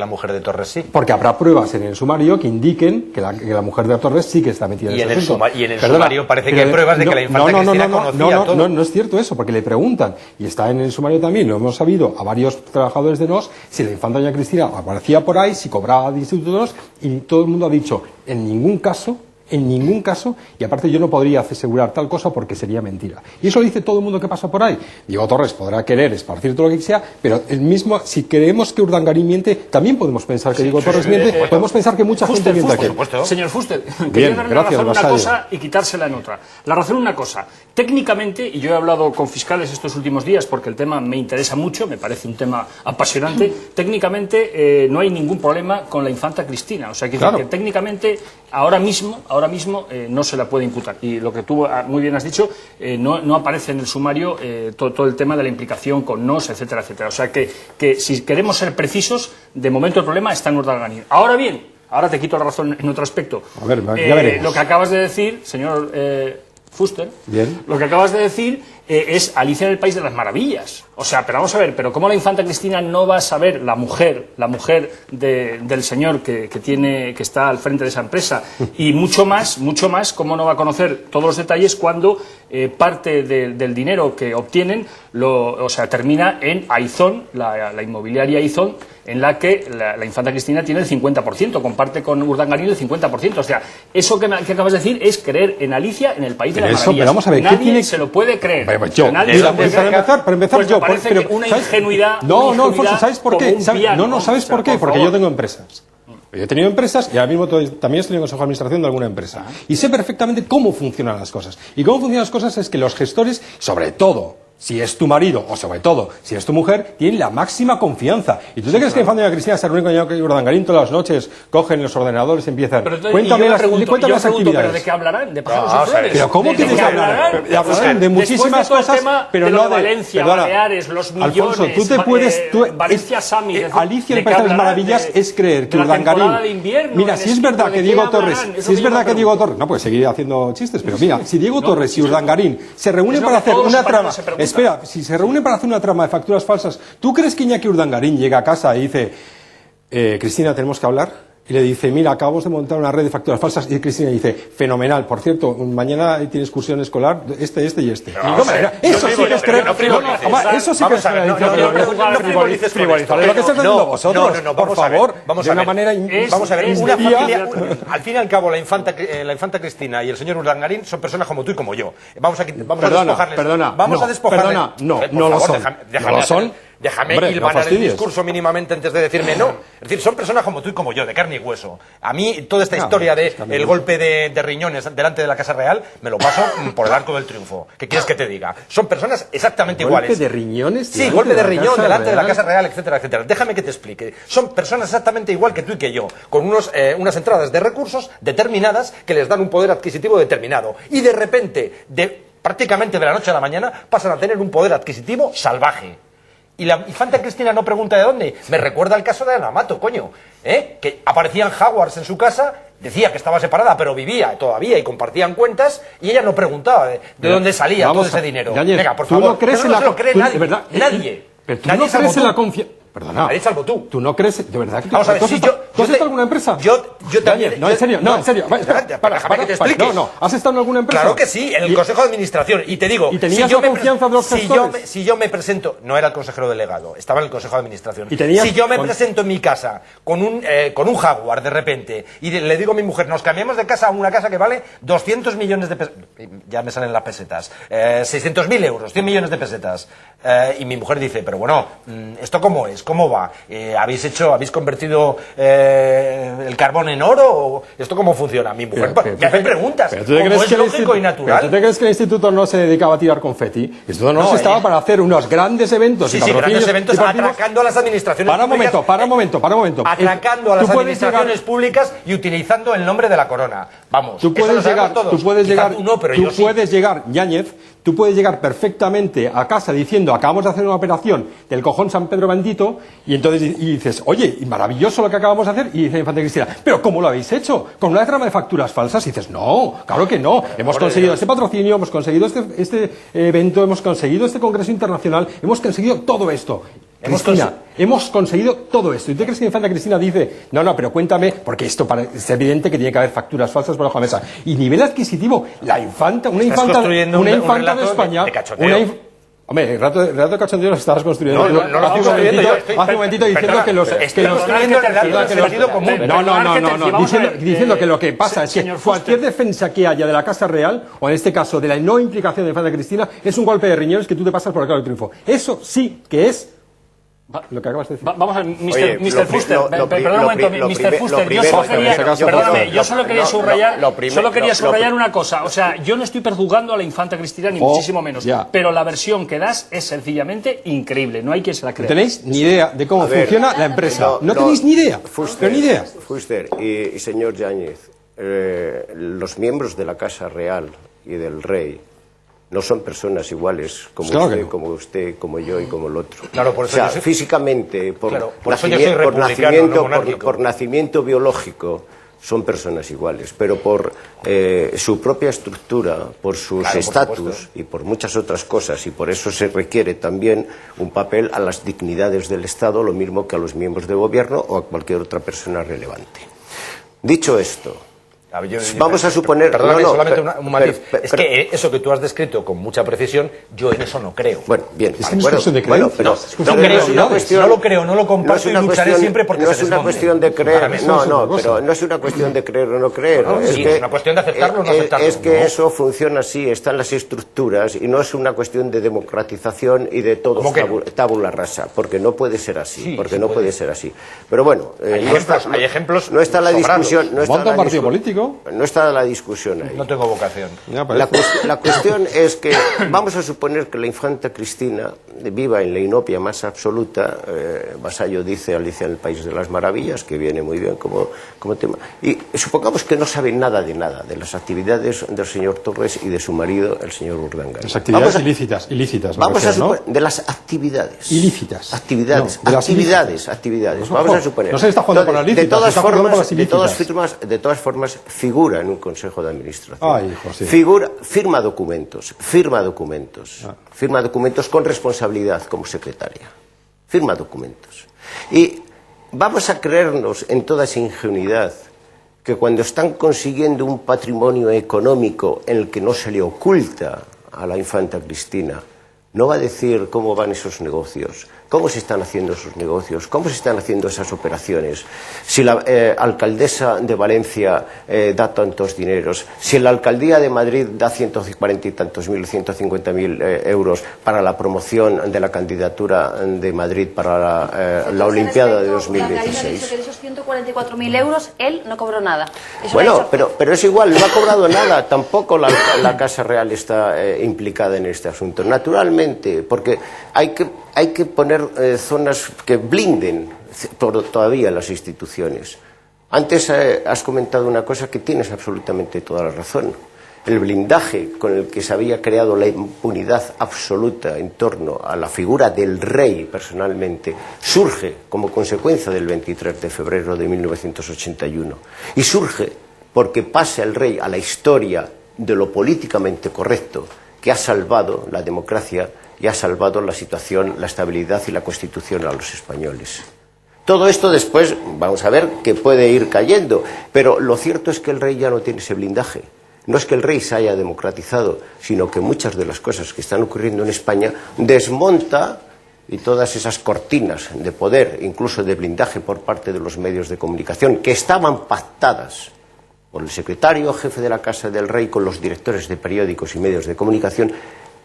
mujer de Torres sí? Porque habrá pruebas en el sumario que indiquen que la mujer de Torres sí que está metida en ese asunto. Y en el sumario parece que hay pruebas de que la infanta Cristina conocía todo. No es cierto eso, porque le preguntan, y está en el sumario también, lo hemos sabido a varios trabajadores de NOS, si la infanta doña Cristina aparecía por ahí, si cobraba de institutos, y todo el mundo ha dicho, en ningún caso, y aparte yo no podría asegurar tal cosa porque sería mentira. Y eso lo dice todo el mundo que pasa por ahí. Diego Torres podrá querer esparcir todo lo que sea, pero si creemos que Urdangarín miente, también podemos pensar que Diego Torres miente, podemos pensar que mucha gente miente aquí. Señor Fuster, quería darle la razón en una cosa y quitársela en otra. La razón en una cosa. Técnicamente, y yo he hablado con fiscales estos últimos días porque el tema me interesa mucho, me parece un tema apasionante, técnicamente no hay ningún problema con la infanta Cristina. O sea, que técnicamente ahora mismo no se la puede imputar. Y lo que tú muy bien has dicho, no aparece en el sumario todo el tema de la implicación con NOS, etcétera, etcétera. O sea que si queremos ser precisos, de momento el problema está en Urdangarín. Ahora bien, ahora te quito la razón en otro aspecto. A ver, ya veremos. Lo que acabas de decir, señor Fuster, lo que acabas de decir es Alicia en el País de las Maravillas. O sea, pero vamos a ver, pero ¿cómo la infanta Cristina no va a saber, la mujer del señor que está al frente de esa empresa, y mucho más, cómo no va a conocer todos los detalles cuando parte del dinero que obtienen termina en Aizón, la inmobiliaria Aizón, en la que la infanta Cristina tiene el 50%, comparte con Urdangarín el 50%. O sea, eso que acabas de decir es creer en Alicia en el País de las Maravillas. Pero vamos a ver, nadie se lo puede creer. Para empezar yo, parece una ingenuidad. No, Alfonso, ¿sabes por qué? ¿Sabes por qué? Porque yo tengo empresas. Yo he tenido empresas y ahora mismo también estoy en el consejo de administración de alguna empresa. Y sé perfectamente cómo funcionan las cosas. Y cómo funcionan las cosas es que los gestores, sobre todo, si es tu marido, o sobre todo, si es tu mujer, tienen la máxima confianza. ¿Y tú te crees que la infanta doña Cristina se reúne con Urdangarín todas las noches, cogen los ordenadores y empiezan? Cuéntame las actividades. ¿Pero de qué hablarán? ¿De pasados y flores? ¿Pero cómo tienes que hablar? Hablarán de muchísimas cosas, pero no de Valencia, Baleares, los millones, Alfonso, tú te puedes... Valencia Summit, Alicia en el País de las Maravillas es creer que Urdangarín... Mira, si es verdad que Diego Torres... No puedes seguir haciendo chistes, pero mira, si Diego Torres y Urdangarín se reúnen para hacer una trama... Espera, si se reúnen para hacer una trama de facturas falsas, ¿tú crees que Iñaki Urdangarín llega a casa y dice, Cristina, tenemos que hablar? Y le dice, mira, acabamos de montar una red de facturas falsas. Y Cristina dice, fenomenal, por cierto, mañana tiene excursión escolar, este y este. Eso sí que es creer. Eso sí que es frivolizar. Lo que estáis haciendo vosotros, por favor, de una manera... Vamos a ver, una familia... Al fin y al cabo, la infanta Cristina y el señor Urdangarín son personas como tú y como yo. Vamos a despojarles. No lo son. Déjame hilvanar el discurso mínimamente antes de decirme no. Es decir, son personas como tú y como yo, de carne y hueso. A mí toda esta historia de el golpe de riñones delante de la Casa Real me lo paso por el arco del triunfo. ¿Qué quieres que te diga? Son personas exactamente iguales. ¿Golpe de riñones? Sí, golpe de riñón delante de la Casa Real, etcétera, etcétera. Déjame que te explique. Son personas exactamente igual que tú y que yo, con unas entradas de recursos determinadas que les dan un poder adquisitivo determinado. Y de repente, prácticamente de la noche a la mañana, pasan a tener un poder adquisitivo salvaje. Y la infanta Cristina no pregunta de dónde. Me recuerda el caso de Ana Mato, coño. Que aparecían jaguars en su casa, decía que estaba separada, pero vivía todavía y compartían cuentas, y ella no preguntaba de dónde salía todo ese dinero. Venga, por favor, no se lo cree nadie. Nadie. Pero tú nadie no crees en la confianza. Perdona. Nadie salvo tú. ¿Tú no crees? ¿De verdad que tú? Vamos a ver, ¿Tú has estado en alguna empresa? Yo también. No, en serio. Déjame que te explique. No. ¿Has estado en alguna empresa? Claro que sí, en el Consejo de Administración. Y te digo, ¿y tenías la confianza de los gestores? Si yo me presento, no era el consejero delegado, estaba en el Consejo de Administración. Si yo me presento en mi casa con un jaguar de repente y le digo a mi mujer, nos cambiamos de casa a una casa que vale 200 millones de pesetas, ya me salen las pesetas, 600.000 euros, 100 millones de pesetas. Y mi mujer dice, pero bueno, ¿esto cómo es? ¿Cómo va? ¿Habéis convertido el carbón en oro? ¿O esto cómo funciona? Mi mujer me hace preguntas, como es lógico y natural. ¿Pero tú te crees que el instituto no se dedicaba a tirar confeti? El instituto no estaba para hacer unos grandes eventos. Sí, grandes eventos atracando a las administraciones públicas. Para un momento. Atracando a las administraciones públicas y utilizando el nombre de la corona. Vamos, tú puedes llegar, Yáñez, tú puedes llegar perfectamente a casa diciendo, acabamos de hacer una operación del cojón San Pedro bendito, y entonces dices, oye, maravilloso lo que acabamos de hacer, y dice la infanta Cristina, pero ¿cómo lo habéis hecho? ¿Con una trama de facturas falsas? Y dices, no, claro que no, hemos conseguido este patrocinio, hemos conseguido este evento, hemos conseguido este congreso internacional, hemos conseguido todo esto. Cristina, hemos conseguido todo esto. ¿Y tú crees que la infanta Cristina dice, no, pero cuéntame, porque esto es evidente que tiene que haber facturas falsas por bajo la mesa? Y nivel adquisitivo, una infanta de España, hombre, el rato de cachondeo lo estabas construyendo. No lo estoy construyendo yo. Hace un momentito diciendo que los diciendo que lo que pasa es que cualquier defensa que haya de la Casa Real, o en este caso de la no implicación de infanta Cristina, es un golpe de riñones que tú te pasas por el carro del triunfo. Eso sí que es lo que acabas de decir. Vamos a ver, Mr. Fuster, perdón un momento, Mr. Fuster, yo solo quería subrayar una cosa, o sea, yo no estoy perjuzgando a la infanta Cristina ni muchísimo menos, pero la versión que das es sencillamente increíble, no hay quien se la crea. No tenéis ni idea de cómo funciona la empresa, no tenéis ni idea, Fuster, ni idea. Fuster y señor Yáñez, los miembros de la Casa Real y del Rey no son personas iguales como usted, como yo y como el otro. Claro, por eso físicamente, por nacimiento biológico, son personas iguales, pero por su propia estructura, por sus estatus y por muchas otras cosas, y por eso se requiere también un papel a las dignidades del Estado, lo mismo que a los miembros de gobierno o a cualquier otra persona relevante. Dicho esto, vamos a suponer... Perdóname, solamente un matiz. Es que eso que tú has descrito con mucha precisión, yo en eso no creo. Bueno, bien. Es que no es cuestión de creencia. No lo creo, no lo comparto y lucharé siempre porque no es una cuestión de creer. Pero no es una cuestión de creer o no creer. Es una cuestión de aceptarlo o no aceptarlo. Es que eso funciona así, están las estructuras, y no es una cuestión de democratización y de todo tabula rasa, porque no puede ser así. Puede ser así. Pero bueno, hay ejemplos. No está la discusión. Monta un partido político. No está la discusión ahí. No tengo vocación. La cuestión es que vamos a suponer que la infanta Cristina viva en la inopia más absoluta. Vasallo dice Alicia en el País de las Maravillas, que viene muy bien como tema. Y supongamos que no sabe nada de las actividades del señor Torres y de su marido, el señor Urdangarín. Las actividades ilícitas. Vamos a suponer, de las actividades. Ilícitas. Actividades. Vamos a suponer. No se está jugando con las lícitas. De todas formas, figura en un consejo de administración. Firma documentos con responsabilidad como secretaria. Firma documentos. Y vamos a creernos en toda esa ingenuidad que cuando están consiguiendo un patrimonio económico en el que no se le oculta a la infanta Cristina, no va a decir cómo van esos negocios, cómo se están haciendo esos negocios, cómo se están haciendo esas operaciones, si la alcaldesa de Valencia da tantos dineros, si la alcaldía de Madrid da 140 y tantos mil, 150.000 euros para la promoción de la candidatura de Madrid para la Olimpiada de 2026. Ha dicho que de esos 144.000 euros él no cobró nada. Bueno, pero es igual, no ha cobrado nada, tampoco la Casa Real está implicada en este asunto. Naturalmente, porque hay que poner zonas que blinden todavía las instituciones. Antes has comentado una cosa que tienes absolutamente toda la razón. El blindaje con el que se había creado la impunidad absoluta en torno a la figura del rey personalmente surge como consecuencia del 23 de febrero de 1981. Y surge porque pasa el rey a la historia de lo políticamente correcto, que ha salvado la democracia y ha salvado la situación, la estabilidad y la Constitución a los españoles. Todo esto después, vamos a ver, que puede ir cayendo, pero lo cierto es que el rey ya no tiene ese blindaje. No es que el rey se haya democratizado, sino que muchas de las cosas que están ocurriendo en España desmonta, y todas esas cortinas de poder, incluso de blindaje por parte de los medios de comunicación, que estaban pactadas por el secretario jefe de la Casa del Rey con los directores de periódicos y medios de comunicación,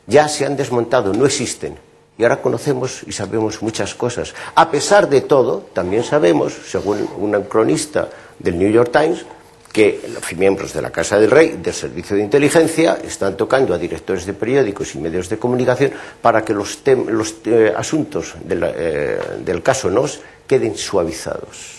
ya se han desmontado, no existen. Y ahora conocemos y sabemos muchas cosas. A pesar de todo, también sabemos, según un cronista del New York Times, que los miembros de la Casa del Rey, del Servicio de Inteligencia, están tocando a directores de periódicos y medios de comunicación para que los asuntos del caso Nos queden suavizados.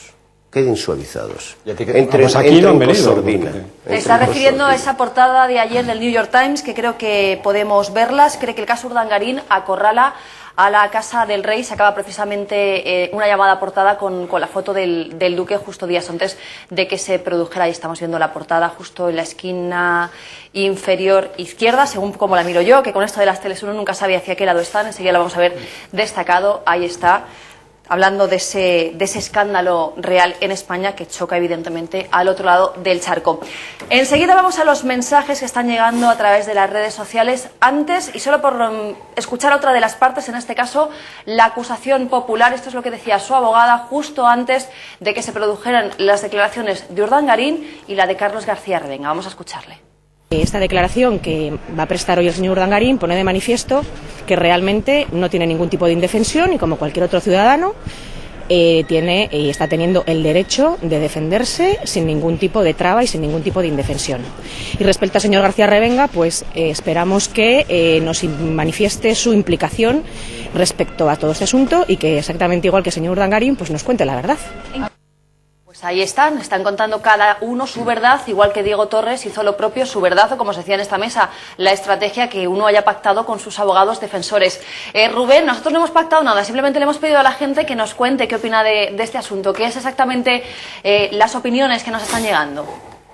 Está refiriendo a esa portada de ayer del New York Times, que creo que podemos verlas. Cree que el caso Urdangarín acorrala a la Casa del Rey. Se acaba precisamente una llamada portada con la foto del duque justo días antes de que se produjera. Y estamos viendo la portada justo en la esquina inferior izquierda, según como la miro yo, que con esto de las teles uno nunca sabe hacia qué lado están. Enseguida lo vamos a ver destacado. Ahí está, hablando de ese escándalo real en España que choca evidentemente al otro lado del charco. Enseguida vamos a los mensajes que están llegando a través de las redes sociales. Antes, y solo por escuchar otra de las partes, en este caso la acusación popular, esto es lo que decía su abogada justo antes de que se produjeran las declaraciones de Urdangarín y la de Carlos García Revenga. Vamos a escucharle. Esta declaración que va a prestar hoy el señor Urdangarín pone de manifiesto que realmente no tiene ningún tipo de indefensión y, como cualquier otro ciudadano, está teniendo el derecho de defenderse sin ningún tipo de traba y sin ningún tipo de indefensión. Y respecto al señor García Revenga, pues esperamos que nos manifieste su implicación respecto a todo este asunto y que, exactamente igual que el señor Urdangarín, pues nos cuente la verdad. Pues ahí están contando cada uno su verdad, igual que Diego Torres hizo lo propio, su verdad, o como se decía en esta mesa, la estrategia que uno haya pactado con sus abogados defensores. Rubén, nosotros no hemos pactado nada, simplemente le hemos pedido a la gente que nos cuente qué opina de este asunto, qué es exactamente las opiniones que nos están llegando.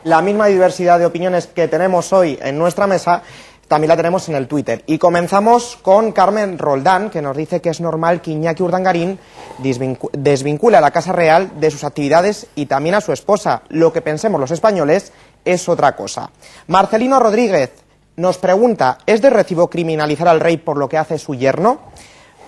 La misma diversidad de opiniones que tenemos hoy en nuestra mesa también la tenemos en el Twitter. Y comenzamos con Carmen Roldán, que nos dice que es normal que Iñaki Urdangarín desvincule a la Casa Real de sus actividades y también a su esposa. Lo que pensemos los españoles es otra cosa. Marcelino Rodríguez nos pregunta, ¿es de recibo criminalizar al rey por lo que hace su yerno?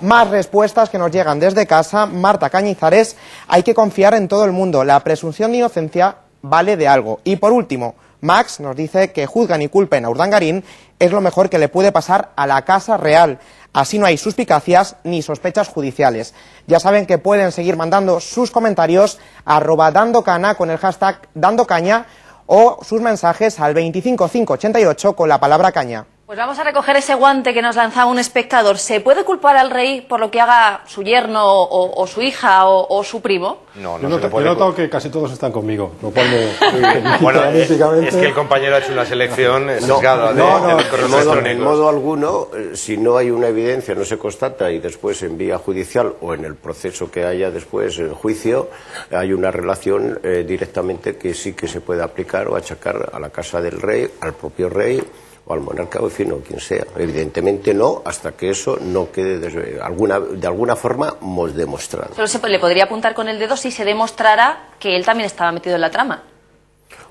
Más respuestas que nos llegan desde casa. Marta Cañizares, hay que confiar en todo el mundo. La presunción de inocencia vale de algo. Y por último, Max nos dice que juzgan y culpen a Urdangarín es lo mejor que le puede pasar a la Casa Real. Así no hay suspicacias ni sospechas judiciales. Ya saben que pueden seguir mandando sus comentarios a @dandocana con el hashtag dandocaña o sus mensajes al 25588 con la palabra caña. Pues vamos a recoger ese guante que nos lanzaba un espectador. ¿Se puede culpar al rey por lo que haga su yerno o su hija o su primo? No, yo he notado que casi todos están conmigo, lo cual bueno, es que el compañero ha hecho una selección sesgada en modo alguno, si no hay una evidencia, no se constata y después en vía judicial o en el proceso que haya después, el juicio, hay una relación directamente que sí que se puede aplicar o achacar a la Casa del Rey, al propio rey o al monarca o en fin, o quien sea. Evidentemente no, hasta que eso no quede de alguna forma demostrado. Solo le podría apuntar con el dedo si se demostrara que él también estaba metido en la trama.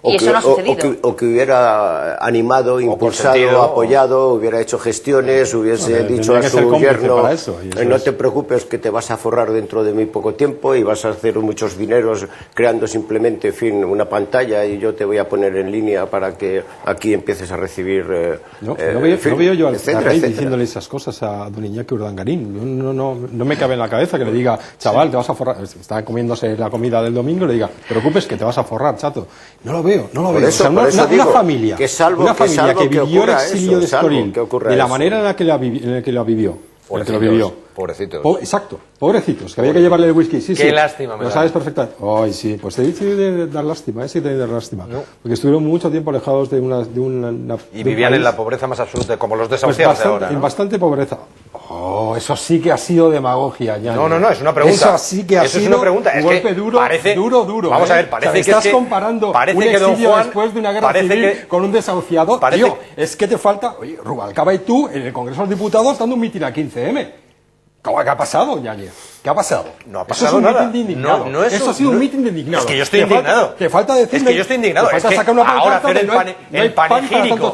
Y eso no ha sucedido. O que hubiera animado, impulsado, apoyado, hubiera hecho gestiones, hubiese dicho a su yerno, no te preocupes que te vas a forrar dentro de muy poco tiempo y vas a hacer muchos dineros creando simplemente, en fin, una pantalla y yo te voy a poner en línea para que aquí empieces a recibir... No veo yo al rey diciéndole esas cosas a don Iñaki Urdangarín. No me cabe en la cabeza que le diga, chaval, te vas a forrar. Está comiéndose la comida del domingo y le diga, preocupes que te vas a forrar, chato. No lo veo. Eso, o sea, una familia que salvo que vivió el exilio de Estoril de la eso. manera en la que lo vivió. Pobrecitos. Exacto, pobrecitos, que había que llevarle el whisky. Sí, Qué lástima me lo da. sabes perfectamente. Ay, sí, pues te dice de dar lástima, sí te de dar lástima. No. Porque estuvieron mucho tiempo alejados de una y vivían en la pobreza más absoluta, como los desahuciados de ahora, ¿no? En bastante pobreza. Oh, eso sí que ha sido demagogia, ya. No, es una pregunta. Eso sí que ha sido una pregunta. un golpe duro, duro. Vamos a ver, parece que estás comparando un exilio después de una guerra civil con un desahuciado. Tío, es que te falta... Oye, Rubalcaba y tú, en el Congreso de los Diputados, dando un mitin a 15M. ¿Qué ha pasado, Yañez? ¿Qué ha pasado? No ha pasado nada. Eso ha sido un mitin de indignado. Es que yo estoy indignado. Te falta decirme... Es que yo estoy indignado. Te falta sacar una ahora hacer el panegírico.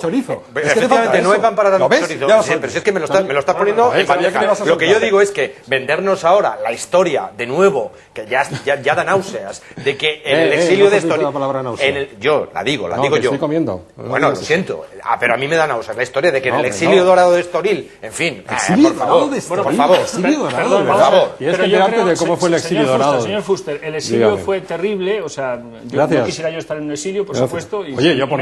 Efectivamente, no hay pan para tanto chorizo. Pero si es que me lo estás poniendo en bandeja. Lo que yo digo es que vendernos ahora la historia, de nuevo, que ya da náuseas, de que en el exilio de Estoril... Yo la digo yo. Estoy comiendo. Bueno, lo siento. Pero a mí me da náuseas la historia de que en el exilio dorado de Estoril, en fin, por favor. Perdón, por favor. Tienes que enterarte de cómo fue el exilio dorado. Señor Fuster, el exilio fue terrible, o sea, yo no quisiera yo estar en un exilio, por supuesto. Y oye, yo por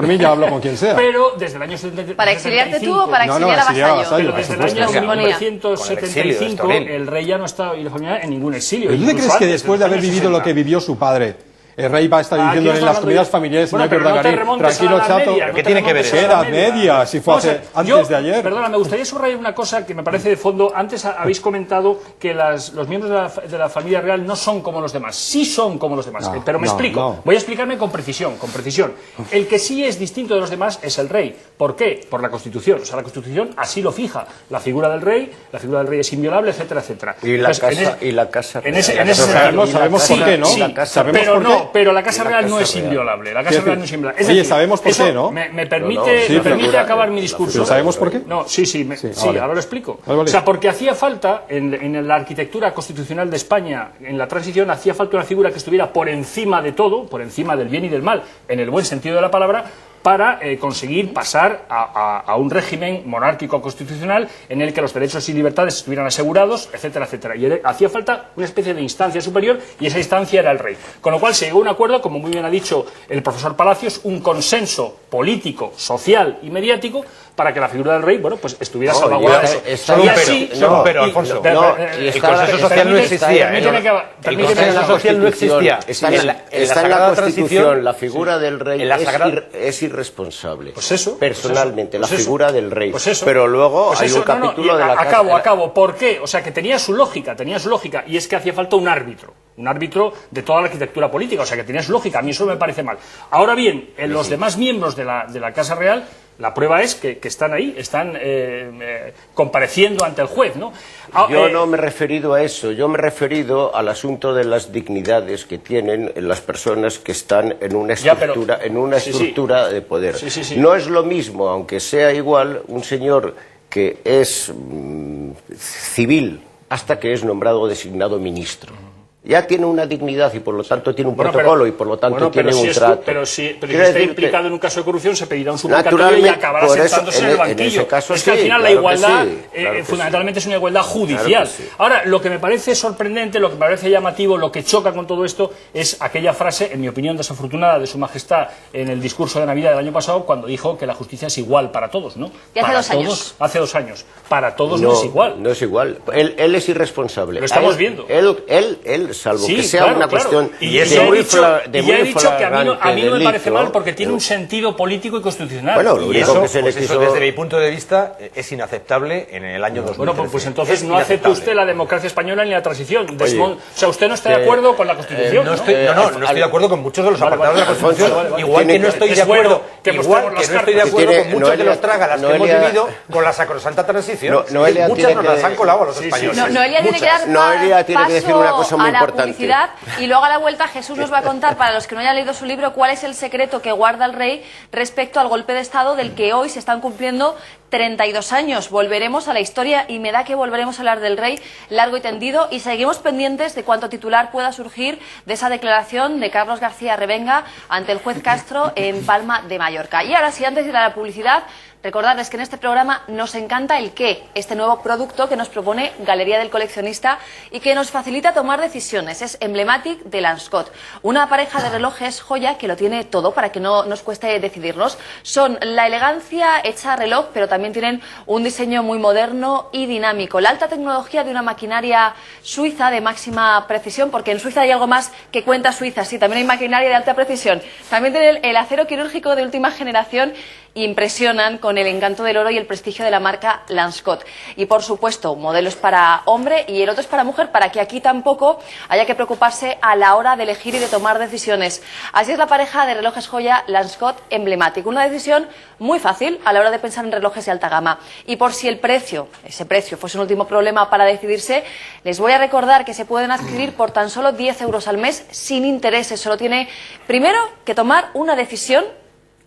mí ya hablo con quien sea. Pero desde el año 75... ¿Para exiliarte tú o para exiliar a Vasallo? Pero desde el año 1975 el rey ya no estaba y la familia en ningún exilio. ¿Tú te crees que después de haber vivido lo que vivió su padre, el rey va a estar diciendo en las comidas familiares, Iñaki Urdangarín, tranquilo, chato? ¿Qué tiene que ver eso? ¿Qué edad media? Si fue antes de ayer. Perdona, me gustaría subrayar una cosa que me parece de fondo. Antes habéis comentado que los miembros de la familia real no son como los demás. Sí son como los demás, pero me explico. Voy a explicarme con precisión. El que sí es distinto de los demás es el rey. ¿Por qué? Por la Constitución. O sea, la Constitución así lo fija. La figura del rey es inviolable, etcétera, etcétera. Y la casa real. En ese sentido. Sabemos por qué, ¿no? Pero no. Pero la Casa Real no es inviolable. La Casa Real no es inviolable. Es decir, sabemos por qué, ¿no? Me permite acabar mi discurso. ¿Sabemos por qué? No, sí, ahora lo explico. O sea, porque hacía falta, en la arquitectura constitucional de España, en la transición, hacía falta una figura que estuviera por encima de todo, por encima del bien y del mal, en el buen sentido de la palabra, para conseguir pasar a un régimen monárquico constitucional en el que los derechos y libertades estuvieran asegurados, etcétera, etcétera. Y hacía falta una especie de instancia superior y esa instancia era el rey. Con lo cual se llegó a un acuerdo, como muy bien ha dicho el profesor Palacios, un consenso político, social y mediático para que la figura del rey, bueno, pues estuviera salvaguardada. Pero, Alfonso, el consenso social no existía. El consenso social no existía. Está en la Constitución, la figura del rey es irresponsable. Pues eso. Personalmente, la figura del rey. Pero luego hay un capítulo de la casa... Acabo. ¿Por qué? O sea, que tenía su lógica, y es que hacía falta un árbitro de toda la arquitectura política, o sea, que tenía su lógica. A mí eso me parece mal. Ahora bien, en los demás miembros de la Casa Real, la prueba es que están ahí, están compareciendo ante el juez, ¿no? Yo no me he referido a eso, yo me he referido al asunto de las dignidades que tienen las personas que están en una estructura de poder. No es lo mismo, aunque sea igual, un señor que es civil hasta que es nombrado o designado ministro. Ya tiene una dignidad y por lo tanto tiene un protocolo y por lo tanto tiene un trato. Pero si está implicado en un caso de corrupción se pedirá un suplicatorio y acabará sentándose en el banquillo. Es que al final la igualdad fundamentalmente es una igualdad judicial. Ahora, lo que me parece sorprendente, lo que me parece llamativo, lo que choca con todo esto es aquella frase, en mi opinión desafortunada, de Su Majestad en el discurso de Navidad del año pasado cuando dijo que la justicia es igual para todos, ¿no? Y hace 2 años. Hace 2 años. Para todos no es igual. No es igual. Él es irresponsable. Lo estamos viendo. Él salvo que sea una cuestión y he dicho que a mí no me parece mal porque tiene un sentido político y constitucional. Bueno, lo único que se le quiso... desde mi punto de vista es inaceptable en el año 2013. Bueno, pues entonces no acepta usted la democracia española ni la transición. O sea, usted no está de acuerdo con la Constitución. No estoy de acuerdo con muchos de los apartados de la Constitución. Igual que no estoy de acuerdo con muchos de los trágalas que hemos vivido con la sacrosanta transición. Muchas nos las han colado a los españoles. Noelia tiene que dar tiene que decir una cosa muy importante. importante. publicidad y luego a la vuelta Jesús nos va a contar, para los que no hayan leído su libro, cuál es el secreto que guarda el rey respecto al golpe de Estado del que hoy se están cumpliendo 32 años. Volveremos a la historia y me da que volveremos a hablar del rey largo y tendido y seguimos pendientes de cuánto titular pueda surgir de esa declaración de Carlos García Revenga ante el juez Castro en Palma de Mallorca. Y ahora sí, antes de ir a la publicidad, recordarles que en este programa nos encanta el qué, este nuevo producto que nos propone Galería del Coleccionista y que nos facilita tomar decisiones. Es Emblematic de Lanscott, una pareja de relojes joya que lo tiene todo para que no nos cueste decidirnos. Son la elegancia hecha reloj, pero también tienen un diseño muy moderno y dinámico. La alta tecnología de una maquinaria suiza de máxima precisión, porque en Suiza hay algo más que cuenta Suiza, sí, también hay maquinaria de alta precisión. También tienen el acero quirúrgico de última generación. Impresionan con el encanto del oro y el prestigio de la marca Lanscott. Y por supuesto, modelos para hombre y el otro es para mujer, para que aquí tampoco haya que preocuparse a la hora de elegir y de tomar decisiones. Así es la pareja de relojes joya Lanscott Emblematic. Una decisión muy fácil a la hora de pensar en relojes de alta gama. Y por si ese precio fuese un último problema para decidirse, les voy a recordar que se pueden adquirir por tan solo 10 euros al mes sin intereses. Solo tiene primero que tomar una decisión.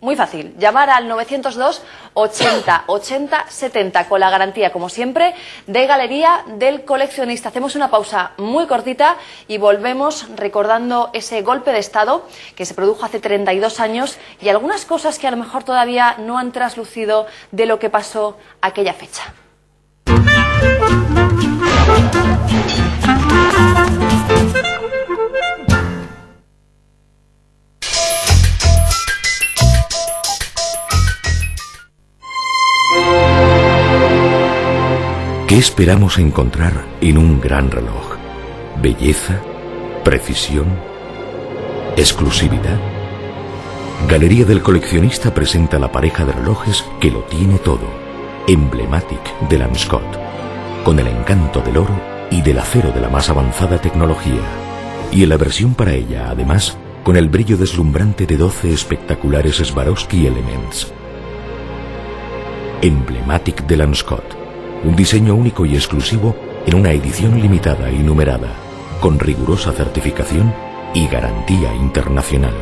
Muy fácil, llamar al 902 80 80 70 con la garantía, como siempre, de Galería del Coleccionista. Hacemos una pausa muy cortita y volvemos recordando ese golpe de Estado que se produjo hace 32 años y algunas cosas que a lo mejor todavía no han traslucido de lo que pasó aquella fecha. ¿Qué esperamos encontrar en un gran reloj? ¿Belleza? ¿Precisión? ¿Exclusividad? Galería del Coleccionista presenta la pareja de relojes que lo tiene todo. Emblematic de Lanscott, con el encanto del oro y del acero de la más avanzada tecnología. Y en la versión para ella, además, con el brillo deslumbrante de 12 espectaculares Swarovski Elements. Emblematic de Lanscott. Un diseño único y exclusivo en una edición limitada y numerada, con rigurosa certificación y garantía internacional.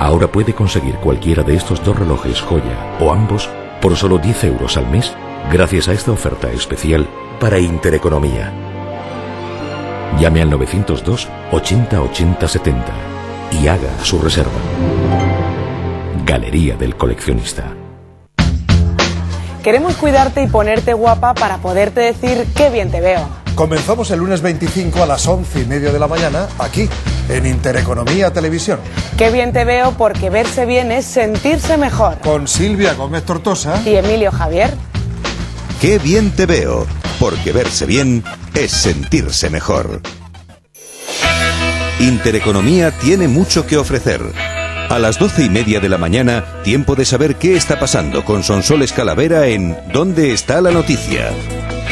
Ahora puede conseguir cualquiera de estos dos relojes joya o ambos por solo 10 euros al mes gracias a esta oferta especial para Intereconomía. Llame al 902 80 80 70 y haga su reserva. Galería del Coleccionista. Queremos cuidarte y ponerte guapa para poderte decir qué bien te veo. Comenzamos el lunes 25 a las 11:30 de la mañana, aquí, en Intereconomía Televisión. Qué bien te veo porque verse bien es sentirse mejor. Con Silvia Gómez Tortosa y Emilio Javier. Qué bien te veo, porque verse bien es sentirse mejor. Intereconomía tiene mucho que ofrecer. A las 12:30 de la mañana, tiempo de saber qué está pasando con Sonsoles Calavera en ¿Dónde está la noticia?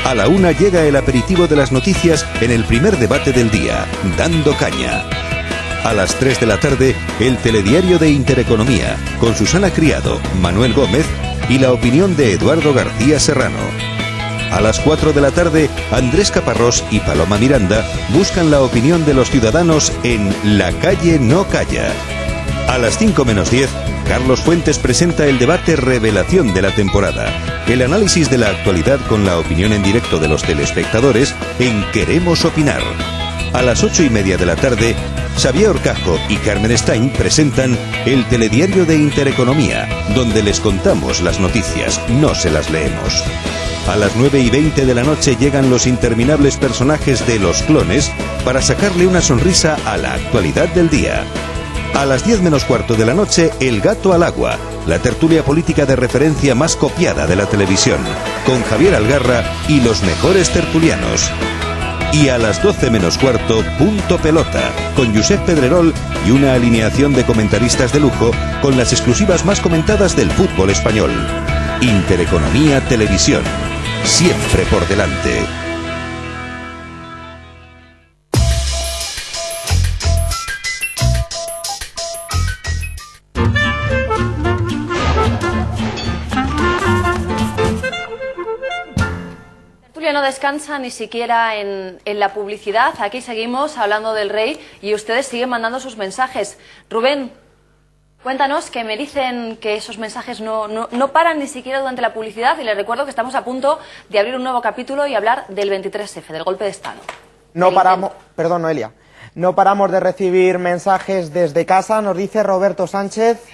A la 1 llega el aperitivo de las noticias en el primer debate del día, Dando Caña. A las 3 de la tarde, el telediario de Intereconomía, con Susana Criado, Manuel Gómez y la opinión de Eduardo García Serrano. A las 4 de la tarde, Andrés Caparrós y Paloma Miranda buscan la opinión de los ciudadanos en La Calle No Calla. A las 5 menos 10, Carlos Fuentes presenta el debate Revelación de la temporada, el análisis de la actualidad con la opinión en directo de los telespectadores en Queremos Opinar. A las 8:30 de la tarde, Xavier Orcajo y Carmen Stein presentan el telediario de Intereconomía, donde les contamos las noticias, no se las leemos. A las 9:20 de la noche llegan los interminables personajes de Los Clones para sacarle una sonrisa a la actualidad del día. A las 10 menos cuarto de la noche, El Gato al Agua, la tertulia política de referencia más copiada de la televisión, con Javier Algarra y los mejores tertulianos. Y a las 12 menos cuarto, Punto Pelota, con Josep Pedrerol y una alineación de comentaristas de lujo con las exclusivas más comentadas del fútbol español. Intereconomía Televisión, siempre por delante. descansa ni siquiera en la publicidad. Aquí seguimos hablando del rey y ustedes siguen mandando sus mensajes. Rubén, cuéntanos, que me dicen que esos mensajes no paran ni siquiera durante la publicidad, y les recuerdo que estamos a punto de abrir un nuevo capítulo y hablar del 23F, del golpe de Estado. No paramos, perdón, Noelia. No paramos de recibir mensajes desde casa, nos dice Roberto Sánchez.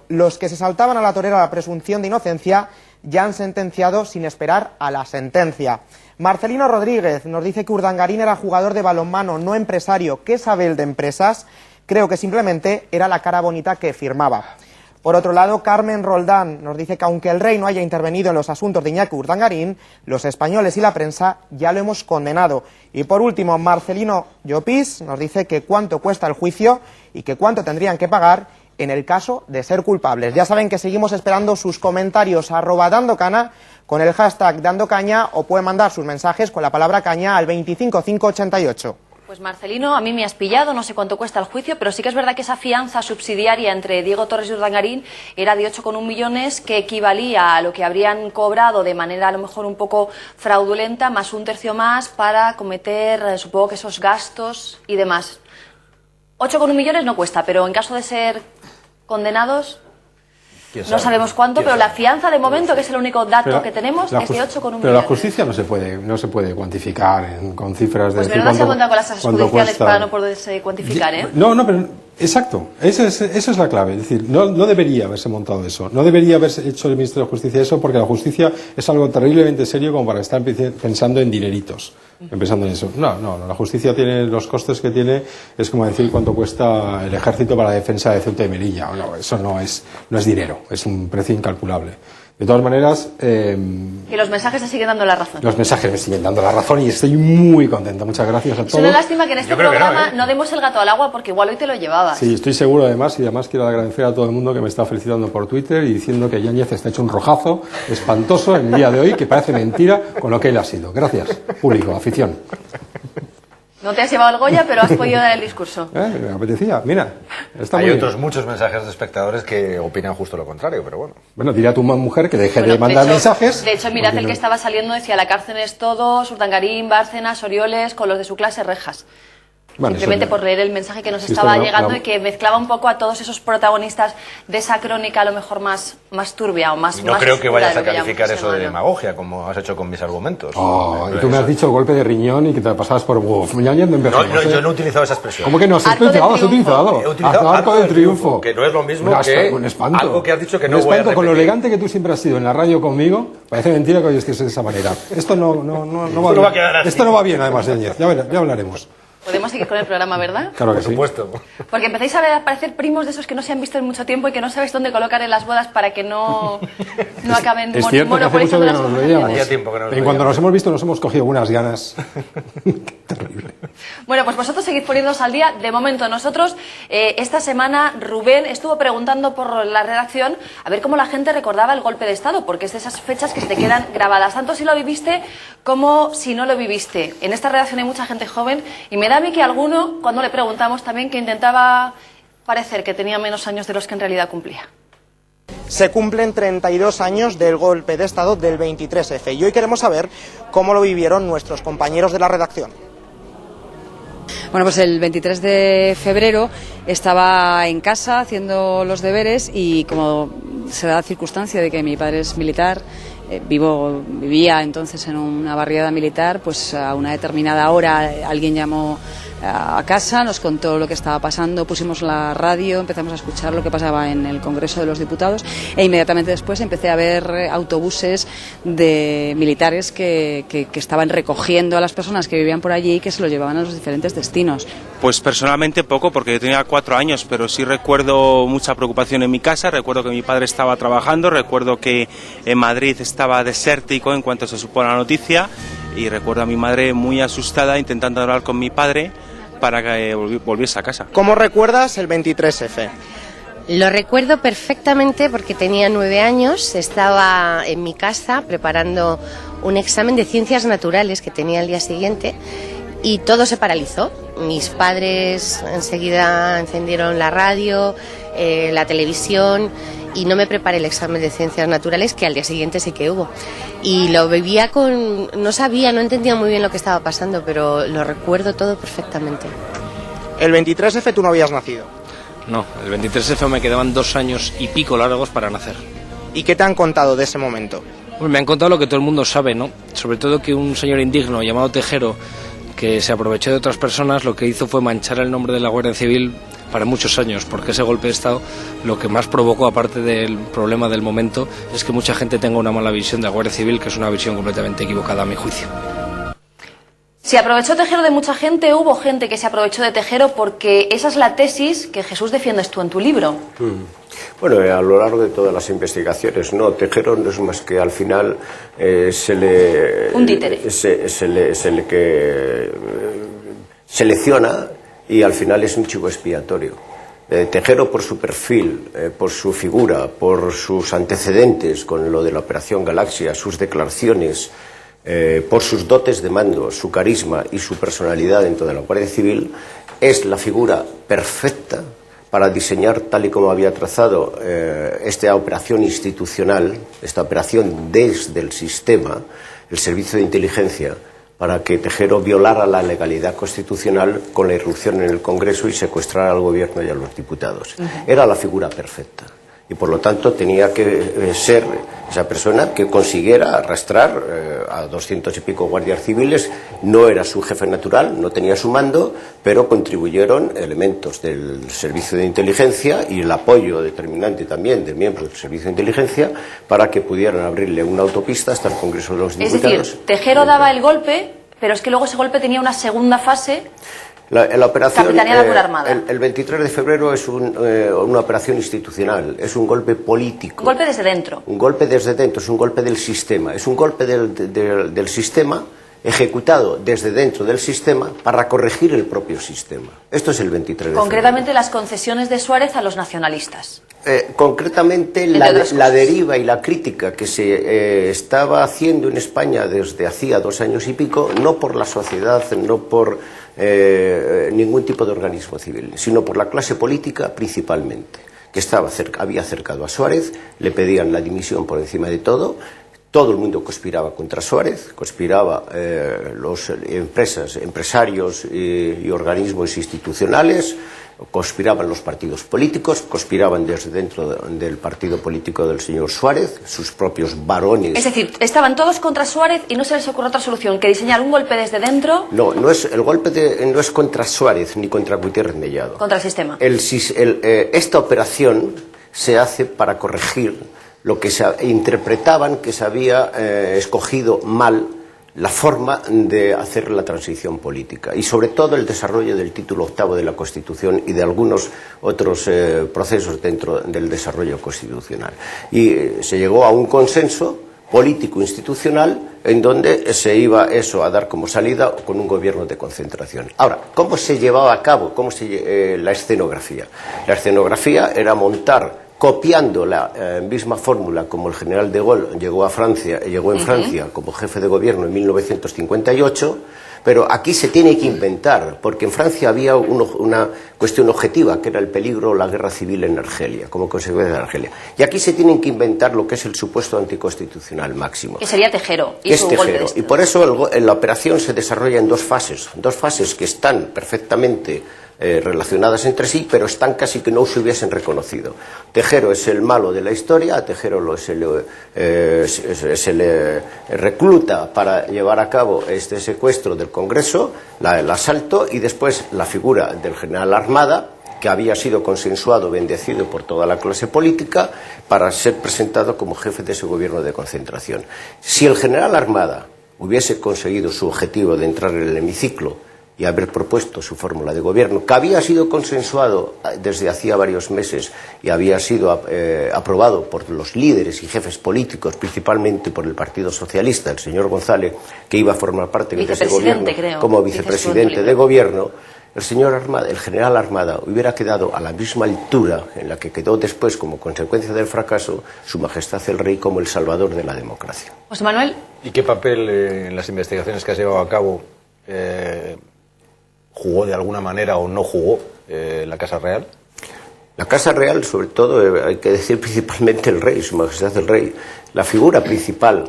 Los que se saltaban a la torera la presunción de inocencia ya han sentenciado sin esperar a la sentencia. Marcelino Rodríguez nos dice que Urdangarín era jugador de balonmano, no empresario. ¿Qué sabe él de empresas? Creo que simplemente era la cara bonita que firmaba. Por otro lado, Carmen Roldán nos dice que aunque el rey no haya intervenido en los asuntos de Iñaki Urdangarín, los españoles y la prensa ya lo hemos condenado. Y por último, Marcelino Llopis nos dice que cuánto cuesta el juicio y que cuánto tendrían que pagar en el caso de ser culpables. Ya saben que seguimos esperando sus comentarios @dandocana con el hashtag dandocaña, o pueden mandar sus mensajes con la palabra caña al 25588. Pues Marcelino, a mí me has pillado, no sé cuánto cuesta el juicio, pero sí que es verdad que esa fianza subsidiaria entre Diego Torres y Urdangarín era de 8,1 millones, que equivalía a lo que habrían cobrado de manera a lo mejor un poco fraudulenta, más un tercio más para cometer, supongo que esos gastos y demás. 8,1 millones no cuesta, pero en caso de ser condenados, no sabemos cuánto, pero la fianza de momento, que es el único dato que tenemos, es de 8,1 millones. Pero la justicia no se puede cuantificar con cifras de... Pues verdad se ha contado con las tasas judiciales para no poderse cuantificar, ¿eh? No, pero exacto, esa es la clave. Es decir, no debería haberse montado eso, no debería haberse hecho el Ministerio de Justicia eso, porque la justicia es algo terriblemente serio como para estar pensando en dineritos, pensando en eso. No, la justicia tiene los costes que tiene, es como decir cuánto cuesta el ejército para la defensa de Ceuta y Melilla. No, eso no es dinero, es un precio incalculable. De todas maneras... que los mensajes te siguen dando la razón. Los mensajes me siguen dando la razón y estoy muy contento. Muchas gracias a todos. Es una lástima que en este programa no demos el gato al agua, porque igual hoy te lo llevabas. Sí, estoy seguro además, y además quiero agradecer a todo el mundo que me está felicitando por Twitter y diciendo que Yáñez está hecho un rojazo espantoso en el día de hoy, que parece mentira con lo que él ha sido. Gracias, público, afición. No te has llevado el Goya, pero has podido dar el discurso. Me apetecía, mira. Hay otros muchos mensajes de espectadores que opinan justo lo contrario, pero bueno. Bueno, diré a tu mujer que deje de mandar mensajes. De hecho, mirad, el que estaba saliendo decía: la cárcel es todos, Urdangarín, Bárcenas, Orioles, con los de su clase rejas. Bueno, simplemente por leer el mensaje que nos estaba llegando y que mezclaba un poco a todos esos protagonistas de esa crónica a lo mejor más turbia o más... Y no creo que vayas a calificar eso de demagogia, como has hecho con mis argumentos. Y tú me has dicho golpe de riñón y que te pasabas por... No, yo no he utilizado esa expresión. ¿Cómo que no? ¿Has utilizado? He utilizado arco de triunfo. Que no es lo mismo que algo que has dicho que no voy a repetir. Con lo elegante que tú siempre has sido en la radio conmigo, parece mentira que hoy estés de esa manera. Esto no va bien. Esto no va bien, además, Yáñez. Ya hablaremos. Podemos seguir con el programa, ¿verdad? Claro que sí. Por supuesto. Porque empezáis a aparecer primos de esos que no se han visto en mucho tiempo y que no sabéis dónde colocar en las bodas para que no acaben monopolizando las conversaciones. En cuanto nos hemos visto nos hemos cogido unas ganas. Terrible. Bueno, pues vosotros seguid poniéndonos al día. De momento nosotros, esta semana Rubén estuvo preguntando por la redacción a ver cómo la gente recordaba el golpe de Estado, porque es de esas fechas que se te quedan grabadas, tanto si lo viviste como si no lo viviste. En esta redacción hay mucha gente joven y me da a mí que alguno, cuando le preguntamos también, que intentaba parecer que tenía menos años de los que en realidad cumplía. Se cumplen 32 años del golpe de Estado del 23F y hoy queremos saber cómo lo vivieron nuestros compañeros de la redacción. Bueno, pues el 23 de febrero estaba en casa haciendo los deberes y como se da la circunstancia de que mi padre es militar, vivía entonces en una barriada militar, pues a una determinada hora alguien llamó a casa, nos contó lo que estaba pasando, pusimos la radio, empezamos a escuchar lo que pasaba en el Congreso de los Diputados e inmediatamente después empecé a ver autobuses de militares que estaban recogiendo a las personas que vivían por allí y que se los llevaban a los diferentes destinos. Pues personalmente poco, porque yo tenía 4 años, pero sí recuerdo mucha preocupación en mi casa, recuerdo que mi padre estaba trabajando, recuerdo que en Madrid estaba desértico en cuanto se supo la noticia y recuerdo a mi madre muy asustada intentando hablar con mi padre para que volviese a casa. ¿Cómo recuerdas el 23F? Lo recuerdo perfectamente porque tenía 9 años, estaba en mi casa preparando un examen de ciencias naturales que tenía al día siguiente y todo se paralizó. Mis padres enseguida encendieron la radio, la televisión y no me preparé el examen de ciencias naturales, que al día siguiente sí que hubo. Y lo vivía no entendía muy bien lo que estaba pasando, pero lo recuerdo todo perfectamente. El 23F tú no habías nacido. No, el 23F me quedaban 2 años y pico largos para nacer. ¿Y qué te han contado de ese momento? Pues me han contado lo que todo el mundo sabe, ¿no? Sobre todo que un señor indigno llamado Tejero, que se aprovechó de otras personas, lo que hizo fue manchar el nombre de la Guardia Civil para muchos años, porque ese golpe de Estado lo que más provocó, aparte del problema del momento, es que mucha gente tenga una mala visión de la Guardia Civil, que es una visión completamente equivocada a mi juicio. ¿Se aprovechó Tejero de mucha gente? ¿Hubo gente que se aprovechó de Tejero? Porque esa es la tesis que, Jesús, defiendes tú en tu libro. Bueno, a lo largo de todas las investigaciones, no, Tejero no es más que al final un títere. Se le selecciona y al final es un chivo expiatorio. Tejero, por su perfil, por su figura, por sus antecedentes con lo de la Operación Galaxia, sus declaraciones, por sus dotes de mando, su carisma y su personalidad dentro de la Guardia Civil, es la figura perfecta para diseñar, tal y como había trazado, esta operación institucional, esta operación desde el sistema, el servicio de inteligencia, para que Tejero violara la legalidad constitucional con la irrupción en el Congreso y secuestrara al gobierno y a los diputados. Era la figura perfecta. Y por lo tanto tenía que ser esa persona que consiguiera arrastrar a 200 y pico guardias civiles. No era su jefe natural, no tenía su mando, pero contribuyeron elementos del servicio de inteligencia y el apoyo determinante también de miembros del servicio de inteligencia para que pudieran abrirle una autopista hasta el Congreso de los Diputados. Es decir, Tejero daba el golpe, pero es que luego ese golpe tenía una segunda fase. La operación, Capitaneada por Armada. El 23 de febrero es una operación institucional, es un golpe político. Un golpe desde dentro. Un golpe desde dentro, es un golpe del sistema. Es un golpe del sistema ejecutado desde dentro del sistema para corregir el propio sistema. Esto es el 23 de febrero. Concretamente las concesiones de Suárez a los nacionalistas. Concretamente la deriva y la crítica que se estaba haciendo en España desde hacía 2 años y pico, no por la sociedad, no por ningún tipo de organismo civil, sino por la clase política principalmente, que había acercado a Suárez, le pedían la dimisión por encima de todo. Todo el mundo conspiraba contra Suárez, conspiraba los empresarios y organismos institucionales, conspiraban los partidos políticos, conspiraban desde dentro del partido político del señor Suárez, sus propios varones. Es decir, estaban todos contra Suárez y no se les ocurrió otra solución que diseñar un golpe desde dentro. No, el golpe no es contra Suárez ni contra Gutiérrez Mellado. Contra el sistema. Esta operación se hace para corregir lo que se interpretaban que se había escogido mal la forma de hacer la transición política y sobre todo el desarrollo del título 8º de la Constitución y de algunos otros procesos dentro del desarrollo constitucional. Y se llegó a un consenso político institucional en donde se iba eso a dar como salida con un gobierno de concentración. Ahora, ¿cómo se llevaba a cabo? La escenografía? La escenografía era montar, copiando la misma fórmula como el general de Gaulle llegó en Francia como jefe de gobierno en 1958, pero aquí se tiene que inventar, porque en Francia había una cuestión objetiva, que era el peligro o la guerra civil en Argelia, como consecuencia de Argelia. Y aquí se tienen que inventar lo que es el supuesto anticonstitucional máximo. Que sería Tejero. Y su golpe de Estado. Y por eso la operación se desarrolla en dos fases que están perfectamente relacionadas entre sí, pero están casi que no se hubiesen reconocido. Tejero es el malo de la historia, a Tejero se le recluta para llevar a cabo este secuestro del Congreso, el asalto, y después la figura del general Armada, que había sido consensuado, bendecido por toda la clase política, para ser presentado como jefe de ese gobierno de concentración. Si el general Armada hubiese conseguido su objetivo de entrar en el hemiciclo y haber propuesto su fórmula de gobierno, que había sido consensuado desde hacía varios meses y había sido aprobado por los líderes y jefes políticos, principalmente por el Partido Socialista, el señor González, que iba a formar parte de ese gobierno como vicepresidente de gobierno, el general Armada hubiera quedado a la misma altura en la que quedó después como consecuencia del fracaso Su Majestad el Rey como el salvador de la democracia. José Manuel. ¿Y qué papel en las investigaciones que has llevado a cabo jugó de alguna manera o no jugó la Casa Real? La Casa Real, sobre todo, hay que decir principalmente el rey, Su Majestad el Rey. La figura principal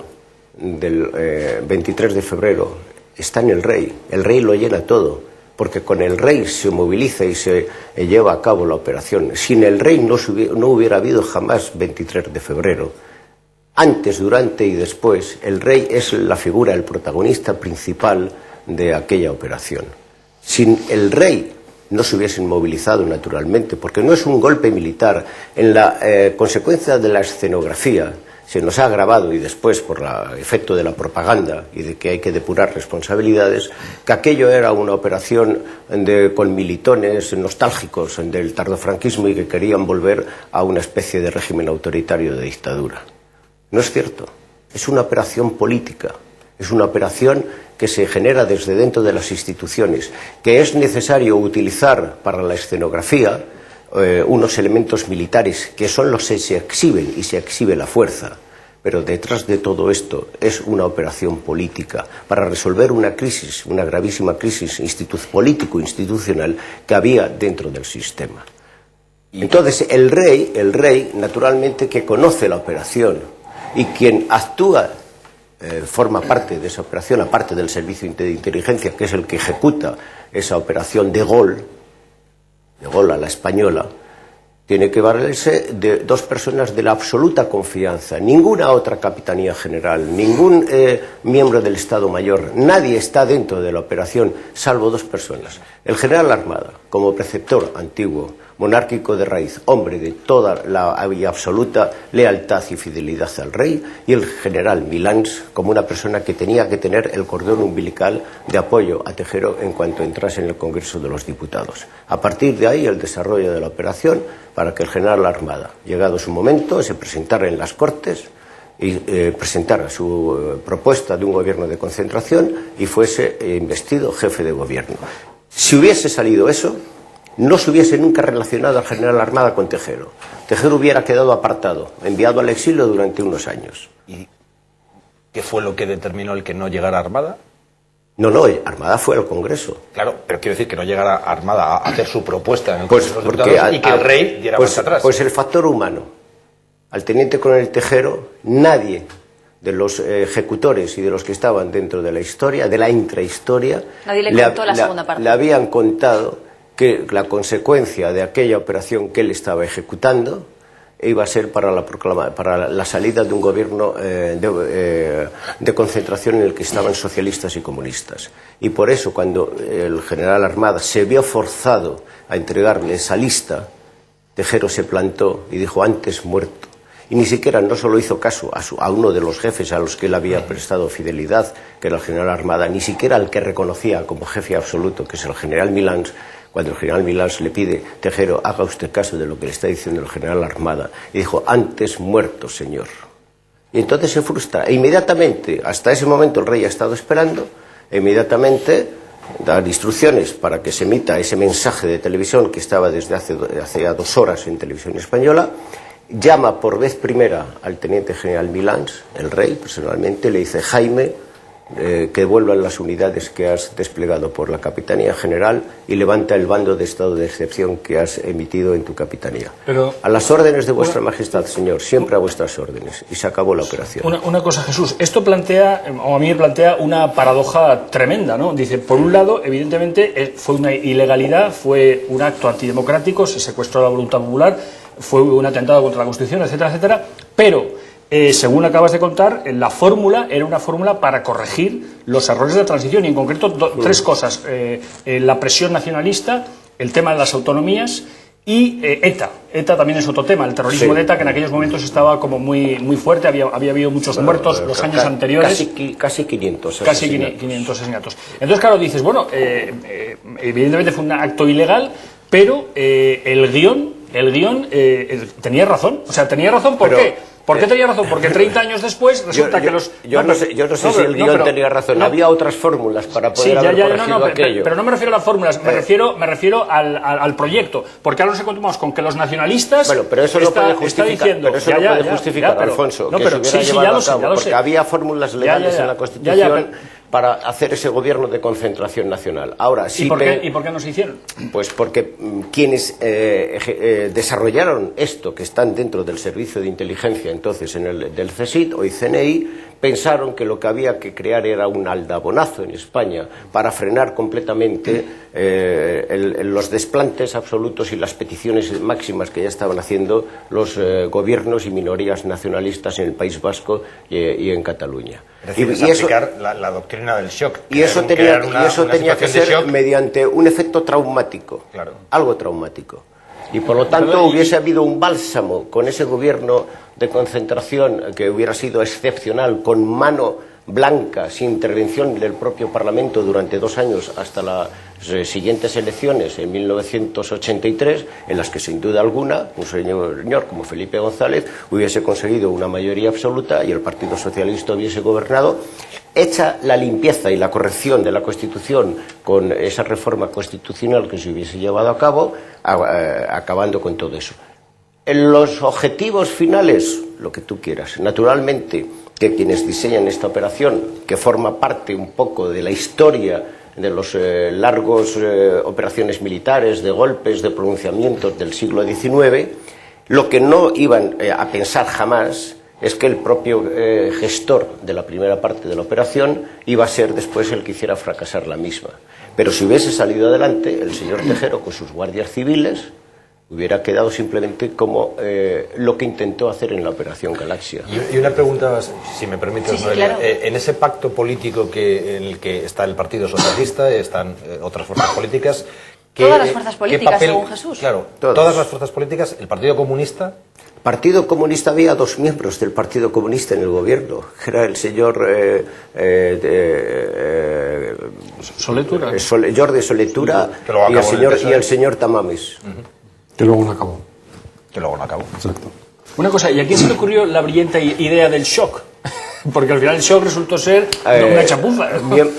del 23 de febrero está en el rey. El rey lo llena todo, porque con el rey se moviliza y se lleva a cabo la operación. Sin el rey no hubiera habido jamás 23 de febrero. Antes, durante y después, el rey es la figura, el protagonista principal de aquella operación. Sin el rey no se hubiesen movilizado naturalmente, porque no es un golpe militar. En la consecuencia de la escenografía se nos ha grabado, y después por el efecto de la propaganda y de que hay que depurar responsabilidades, que aquello era una operación con militones nostálgicos del tardofranquismo y que querían volver a una especie de régimen autoritario de dictadura. No es cierto. Es una operación política. Es una operación que se genera desde dentro de las instituciones, que es necesario utilizar para la escenografía unos elementos militares que son los que se exhiben y se exhibe la fuerza. Pero detrás de todo esto es una operación política para resolver una crisis, una gravísima crisis político-institucional que había dentro del sistema. Entonces el rey naturalmente que conoce la operación y quien actúa forma parte de esa operación, aparte del servicio de inteligencia, que es el que ejecuta esa operación de Gaulle a la española, tiene que valerse de dos personas de la absoluta confianza. Ninguna otra capitanía general, ningún miembro del Estado Mayor, nadie está dentro de la operación, salvo dos personas. El general Armada, como preceptor antiguo, monárquico de raíz, hombre de toda la y absoluta lealtad y fidelidad al rey, y el general Milans como una persona que tenía que tener el cordón umbilical de apoyo a Tejero en cuanto entrase en el Congreso de los Diputados. A partir de ahí el desarrollo de la operación para que el general Armada, llegado su momento, se presentara en las Cortes y presentara su propuesta de un gobierno de concentración y fuese investido jefe de gobierno. Si hubiese salido eso, no se hubiese nunca relacionado al general Armada con Tejero. Tejero hubiera quedado apartado, enviado al exilio durante unos años. ¿Y qué fue lo que determinó el que no llegara Armada? No, Armada fue al Congreso. Claro, pero quiero decir que no llegara Armada a hacer su propuesta en el Congreso de los Diputados y que el rey diera marcha atrás. Pues el factor humano. Al teniente coronel Tejero, nadie de los ejecutores y de los que estaban dentro de la historia, de la intrahistoria, nadie le contó la segunda parte. Le habían contado que la consecuencia de aquella operación que él estaba ejecutando iba a ser para la salida de un gobierno de concentración en el que estaban socialistas y comunistas. Y por eso, cuando el general Armada se vio forzado a entregarle esa lista, Tejero se plantó y dijo: antes muerto. Y ni siquiera, no solo hizo caso a uno de los jefes a los que él había prestado fidelidad, que era el general Armada, ni siquiera al que reconocía como jefe absoluto, que es el general Milans. Cuando el general Milans le pide: Tejero, haga usted caso de lo que le está diciendo el general Armada, y dijo: antes muerto, señor. Y entonces se frustra, e inmediatamente, hasta ese momento el rey ha estado esperando, e inmediatamente dar instrucciones para que se emita ese mensaje de televisión que estaba desde hace 2 horas en Televisión Española. Llama por vez primera al teniente general Milans, el rey personalmente, le dice: Jaime, que vuelvan las unidades que has desplegado por la Capitanía General y levanta el bando de estado de excepción que has emitido en tu capitanía. Pero, a las órdenes de vuestra majestad, señor, siempre a vuestras órdenes. Y se acabó la operación. Una cosa, Jesús, esto plantea, o a mí me plantea una paradoja tremenda, ¿no? Dice, por un lado, evidentemente, fue una ilegalidad, fue un acto antidemocrático, se secuestró la voluntad popular, fue un atentado contra la Constitución, etcétera, etcétera, pero según acabas de contar, la fórmula era una fórmula para corregir los errores de transición, y en concreto 3 cosas: la presión nacionalista, el tema de las autonomías y ETA. ETA también es otro tema, el terrorismo de ETA, que en aquellos momentos estaba como muy fuerte, había habido muchos muertos los años anteriores. Casi 500 asesinatos. Casi 500 asesinatos. Entonces, claro, dices, bueno, evidentemente fue un acto ilegal, pero el guión tenía razón. O sea, tenía razón, ¿por qué? ¿Por qué tenía razón? Porque 30 años después resulta que los... Yo no sé si el guión tenía razón. Había otras fórmulas para poder haber corregido aquello. Pero no me refiero a las fórmulas, me refiero al proyecto. Porque ahora nos encontramos con que los nacionalistas... Bueno, pero eso no puede justificar, Alfonso, que se hubiera llevado a cabo, porque había fórmulas legales en la Constitución para hacer ese gobierno de concentración nacional. Ahora, sí. ¿Y por qué no se hicieron? Pues porque quienes desarrollaron esto, que están dentro del servicio de inteligencia entonces del CSIC, hoy CNI, pensaron que lo que había que crear era un aldabonazo en España para frenar completamente los desplantes absolutos y las peticiones máximas que ya estaban haciendo los gobiernos y minorías nacionalistas en el País Vasco y en Cataluña. Es decir, aplicar la doctrina del shock. Y eso tenía que ser mediante un efecto traumático, claro, algo traumático. Y por lo tanto hubiese habido un bálsamo con ese gobierno de concentración que hubiera sido excepcional, con mano blanca, sin intervención del propio Parlamento durante 2 años hasta las siguientes elecciones en 1983, en las que sin duda alguna un señor como Felipe González hubiese conseguido una mayoría absoluta y el Partido Socialista hubiese gobernado. Hecha la limpieza y la corrección de la Constitución con esa reforma constitucional que se hubiese llevado a cabo, acabando con todo eso. En los objetivos finales, lo que tú quieras. Naturalmente, que quienes diseñan esta operación, que forma parte un poco de la historia de los largos operaciones militares, de golpes, de pronunciamientos del siglo XIX, lo que no iban a pensar jamás es que el propio gestor de la primera parte de la operación iba a ser después el que hiciera fracasar la misma. Pero si hubiese salido adelante, el señor Tejero con sus guardias civiles hubiera quedado simplemente como lo que intentó hacer en la operación Galaxia. Y una pregunta, si me permite, sí, claro. En ese pacto político en el que está el Partido Socialista, están otras fuerzas políticas. Todas las fuerzas políticas, según Jesús. Claro, todas las fuerzas políticas, el Partido Comunista. Partido Comunista, había 2 miembros del Partido Comunista en el gobierno, que era el señor Soletura. Jordi Soletura y el señor Tamames. Que luego no acabó. Exacto. Una cosa, ¿y a quién se le ocurrió la brillante idea del shock? Porque al final el shock resultó ser una chapuza.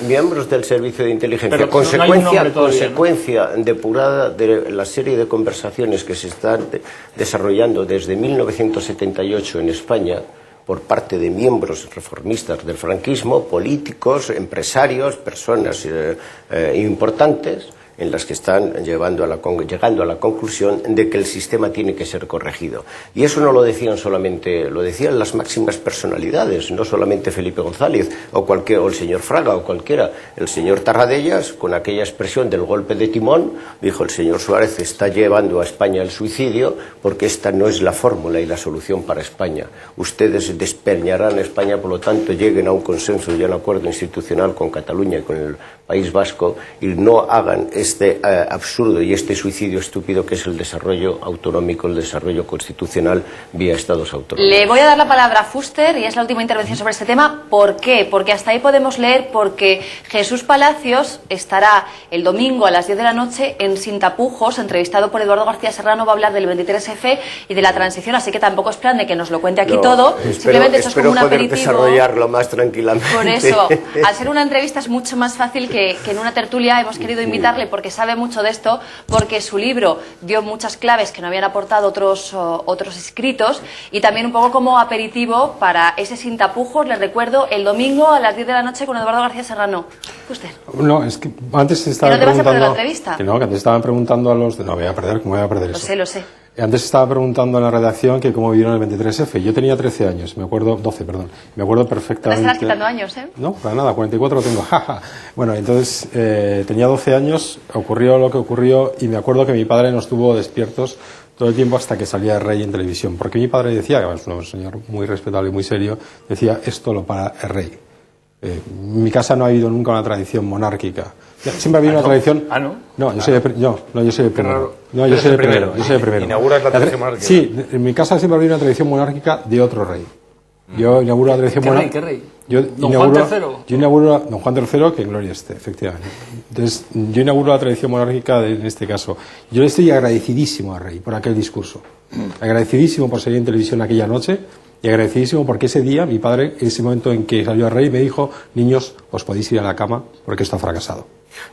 Miembros del servicio de inteligencia. Pero consecuencia depurada de la serie de conversaciones que se están desarrollando desde 1978 en España por parte de miembros reformistas del franquismo, políticos, empresarios, personas importantes, en las que están llegando a la conclusión de que el sistema tiene que ser corregido. Y eso no lo decían solamente, lo decían las máximas personalidades, no solamente Felipe González o el señor Fraga o cualquiera. El señor Tarradellas, con aquella expresión del golpe de timón, dijo: el señor Suárez está llevando a España al suicidio porque esta no es la fórmula y la solución para España. Ustedes despeñarán a España, por lo tanto lleguen a un consenso y a un acuerdo institucional con Cataluña y con el País Vasco y no hagan este absurdo y este suicidio estúpido que es el desarrollo autonómico, el desarrollo constitucional vía Estados autónomos. Le voy a dar la palabra a Fuster y es la última intervención sobre este tema. ¿Por qué? Porque hasta ahí podemos leer porque Jesús Palacios estará el domingo a las 10 de la noche en Sin Tapujos, entrevistado por Eduardo García Serrano, va a hablar del 23F y de la transición, así que tampoco es plan de que nos lo cuente aquí todo. Simplemente eso es como un aperitivo. Desarrollarlo más tranquilamente. Por eso, al ser una entrevista es mucho más fácil que en una tertulia. Hemos querido invitarle porque sabe mucho de esto, porque su libro dio muchas claves que no habían aportado otros escritos y también un poco como aperitivo para ese Sin Tapujos. Les recuerdo, el domingo a las 10 de la noche con Eduardo García Serrano. ¿Usted? No, es que antes se estaban ¿Que no te vas a perder preguntando... la entrevista? Que antes estaban preguntando a los... No, voy a perder, ¿cómo voy a perder eso? Lo sé. Antes estaba preguntando en la redacción que cómo vivieron el 23F. Yo tenía 13 años, 12, perdón. Me acuerdo perfectamente... Te estarás quitando años, ¿eh? No, para nada, 44 tengo, jaja. Bueno, entonces tenía 12 años, ocurrió lo que ocurrió y me acuerdo que mi padre nos tuvo despiertos todo el tiempo hasta que salía Rey en televisión. Porque mi padre decía, que es un señor muy respetable y muy serio, decía, esto lo para el Rey. En mi casa no ha habido nunca una tradición monárquica. Siempre ha habido una tradición... No, yo soy el primero. Yo soy el primero. ¿Inauguras la tradición monárquica? Sí, en mi casa siempre ha habido una tradición monárquica de otro rey. Yo inauguro la tradición monárquica... ¿Qué rey? ¿Don Juan III? Yo inauguro Don Juan III, que en gloria esté, efectivamente. Entonces, yo inauguro la tradición monárquica en este caso. Yo le estoy agradecidísimo al rey por aquel discurso. Agradecidísimo por salir en televisión aquella noche. Y agradecidísimo porque ese día, mi padre, en ese momento en que salió el rey, me dijo: niños, os podéis ir a la cama porque esto ha fracasado.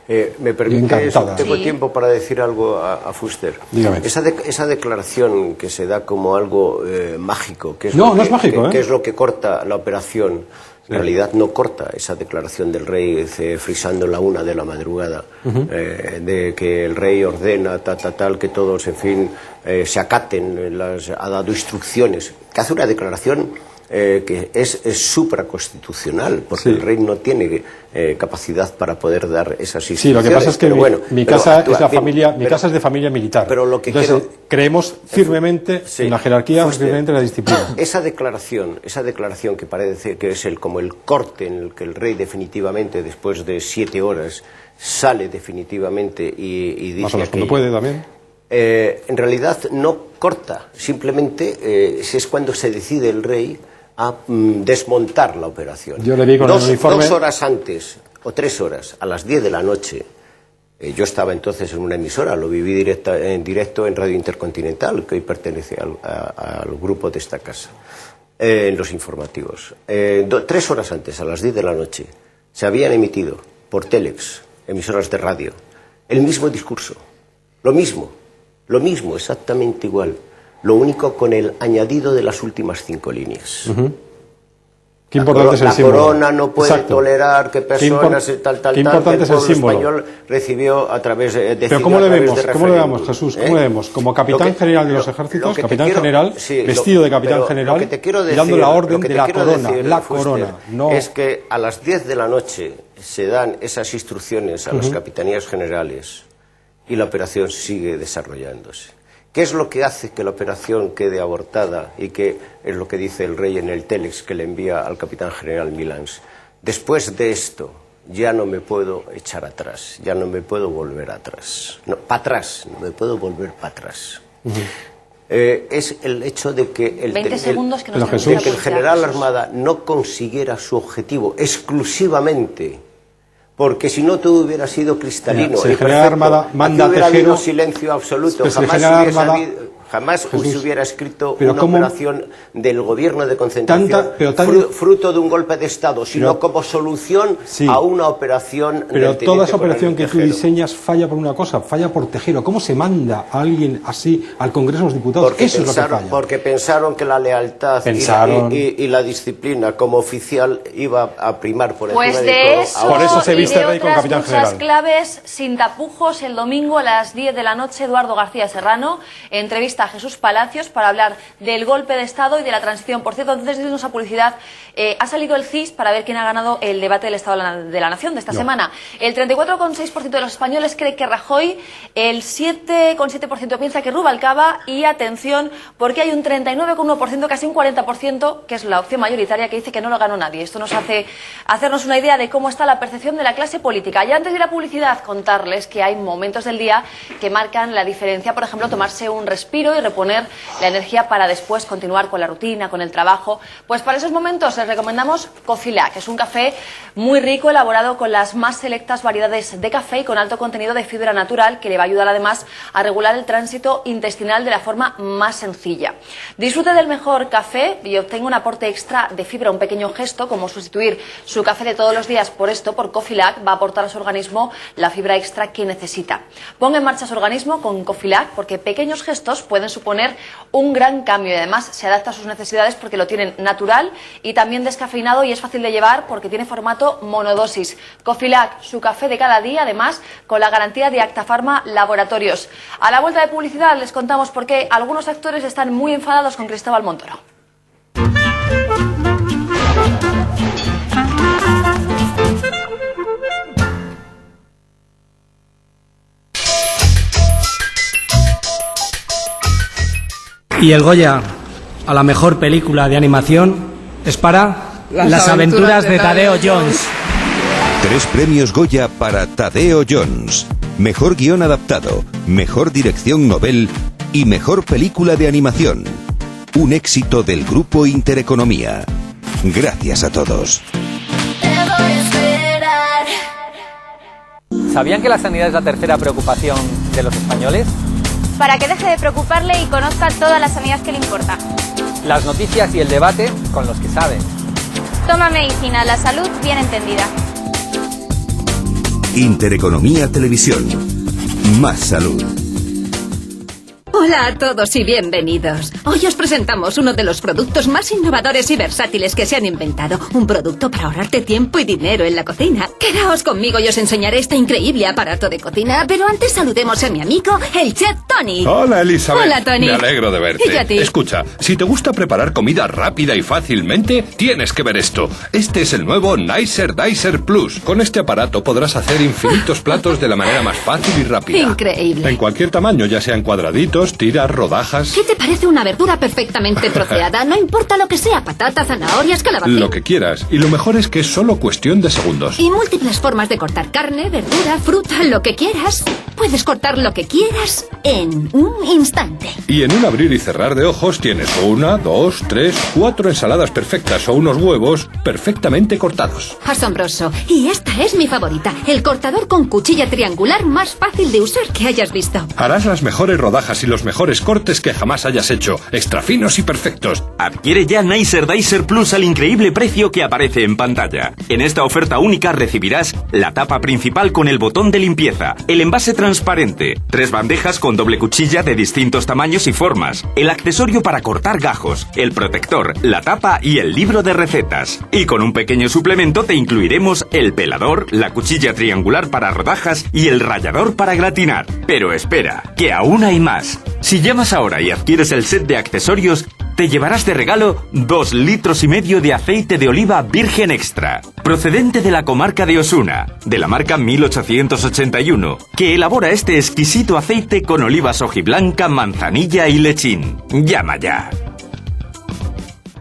¿Me permite? Tengo tiempo para decir algo a Fuster. Dígame. Esa declaración que se da como algo mágico, que es no es mágico, que es lo que corta la operación. En realidad no corta esa declaración del rey frisando la 1 de la madrugada, de que el rey ordena tal, que todos, en fin, se acaten, ha dado instrucciones, que hace una declaración que es supraconstitucional, porque el rey no tiene capacidad para poder dar esas instrucciones. Sí, lo que pasa es que mi casa es de familia militar. Pero lo que entonces, creemos firmemente en la jerarquía, firmemente en la disciplina. Esa declaración que parece que es como el corte en el que el rey definitivamente, después de 7 horas, sale definitivamente y dice... Más o menos cuando puede también. En realidad no corta, simplemente es cuando se decide el rey a desmontar la operación. Yo le vi con el uniforme... 2 horas antes, o 3 horas, a las 10 de la noche, yo estaba entonces en una emisora, lo viví en directo en Radio Intercontinental, que hoy pertenece al grupo de esta casa, en los informativos. 3 horas antes, a las 10 de la noche, se habían emitido por Telex, emisoras de radio, el mismo discurso, lo mismo, exactamente igual. Lo único con el añadido de las últimas 5 líneas. Qué importante es el símbolo. La corona no puede tolerar que personas tal, que el pueblo español recibió a través de... Pero ¿cómo le vemos, Jesús? ¿Cómo le vemos? Como capitán general de los ejércitos, capitán general, vestido de capitán general, dando la orden de la corona. La corona. No... Es que a las 10 de la noche se dan esas instrucciones a las capitanías generales y la operación sigue desarrollándose. ¿Qué es lo que hace que la operación quede abortada y qué es lo que dice el rey en el Telex que le envía al capitán general Milans? Después de esto ya no me puedo echar atrás, ya no me puedo volver atrás. No, para atrás, no me puedo volver para atrás. Es el hecho de que el general Armada no consiguiera su objetivo exclusivamente, porque si no todo hubiera sido cristalino y perfecto, Armada manda hubiera Tejero, habido silencio absoluto, jamás se hubiera escrito una operación del gobierno de concentración fruto de un golpe de Estado, sino como solución a una operación. Pero toda esa operación que tú diseñas falla por una cosa, falla por Tejero. ¿Cómo se manda a alguien así al Congreso de los Diputados? Eso es lo que falla. Porque pensaron que la lealtad y la disciplina como oficial iba a primar por encima de todo. Por eso se viste el rey con capitán general. Muchas claves, sin tapujos, el domingo a las 10 de la noche, Eduardo García Serrano entrevista a Jesús Palacios para hablar del golpe de Estado y de la transición. Por cierto, antes de irnos a publicidad, ha salido el CIS para ver quién ha ganado el debate del Estado de la Nación de esta semana. El 34,6% de los españoles cree que Rajoy, el 7,7% piensa que Rubalcaba y, atención, porque hay un 39,1%, casi un 40%, que es la opción mayoritaria, que dice que no lo ganó nadie. Esto nos hace hacernos una idea de cómo está la percepción de la clase política. Y antes de ir a publicidad, contarles que hay momentos del día que marcan la diferencia. Por ejemplo, tomarse un respiro y reponer la energía para después continuar con la rutina, con el trabajo. Pues para esos momentos les recomendamos Coffee Lag, que es un café muy rico, elaborado con las más selectas variedades de café y con alto contenido de fibra natural, que le va a ayudar además a regular el tránsito intestinal de la forma más sencilla. Disfrute del mejor café y obtenga un aporte extra de fibra, un pequeño gesto como sustituir su café de todos los días por esto, por Coffee Lag, va a aportar a su organismo la fibra extra que necesita. Ponga en marcha su organismo con Coffee Lag, porque pequeños gestos pueden suponer un gran cambio y además se adapta a sus necesidades porque lo tienen natural y también descafeinado y es fácil de llevar porque tiene formato monodosis. Coffee Lag, su café de cada día, además con la garantía de Acta Pharma Laboratorios. A la vuelta de publicidad les contamos por qué algunos actores están muy enfadados con Cristóbal Montoro. Y el Goya a la mejor película de animación es para Las aventuras de Tadeo Jones. 3 premios Goya para Tadeo Jones. Mejor guión adaptado, mejor dirección novel y mejor película de animación. Un éxito del Grupo Intereconomía. Gracias a todos. ¿Sabían que la sanidad es la tercera preocupación de los españoles? Para que deje de preocuparle y conozca toda la sanidad que le importa. Las noticias y el debate con los que saben. Toma medicina, la salud bien entendida. Intereconomía Televisión. Más salud. Hola a todos y bienvenidos. Hoy os presentamos uno de los productos más innovadores y versátiles que se han inventado. Un producto para ahorrarte tiempo y dinero en la cocina. Quedaos conmigo y os enseñaré este increíble aparato de cocina. Pero antes saludemos a mi amigo, el chef Tony. Hola, Elizabeth. Hola, Tony. Me alegro de verte. Y a ti. Escucha, si te gusta preparar comida rápida y fácilmente, tienes que ver esto. Este es el nuevo Nicer Dicer Plus. Con este aparato podrás hacer infinitos platos de la manera más fácil y rápida. Increíble. En cualquier tamaño, ya sean cuadraditos, tiras, rodajas. ¿Qué te parece una verdura perfectamente troceada? No importa lo que sea, patata, zanahorias, calabacín. Lo que quieras. Y lo mejor es que es solo cuestión de segundos. Y múltiples formas de cortar carne, verdura, fruta, lo que quieras. Puedes cortar lo que quieras en un instante. Y en un abrir y cerrar de ojos tienes 1, 2, 3, 4 ensaladas perfectas o unos huevos perfectamente cortados. Asombroso. Y esta es mi favorita, el cortador con cuchilla triangular más fácil de usar que hayas visto. Harás las mejores rodajas y los mejores cortes que jamás hayas hecho, extra finos y perfectos. Adquiere ya Nicer Dicer Plus al increíble precio que aparece en pantalla. En esta oferta única recibirás la tapa principal con el botón de limpieza, el envase transparente, 3 bandejas con doble cuchilla de distintos tamaños y formas, el accesorio para cortar gajos, el protector, la tapa y el libro de recetas. Y con un pequeño suplemento te incluiremos el pelador, la cuchilla triangular para rodajas y el rallador para gratinar. Pero espera, que aún hay más. Si llamas ahora y adquieres el set de accesorios, te llevarás de regalo 2,5 litros de aceite de oliva virgen extra, procedente de la comarca de Osuna, de la marca 1881, que elabora este exquisito aceite con olivas hojiblanca, manzanilla y lechín. Llama ya.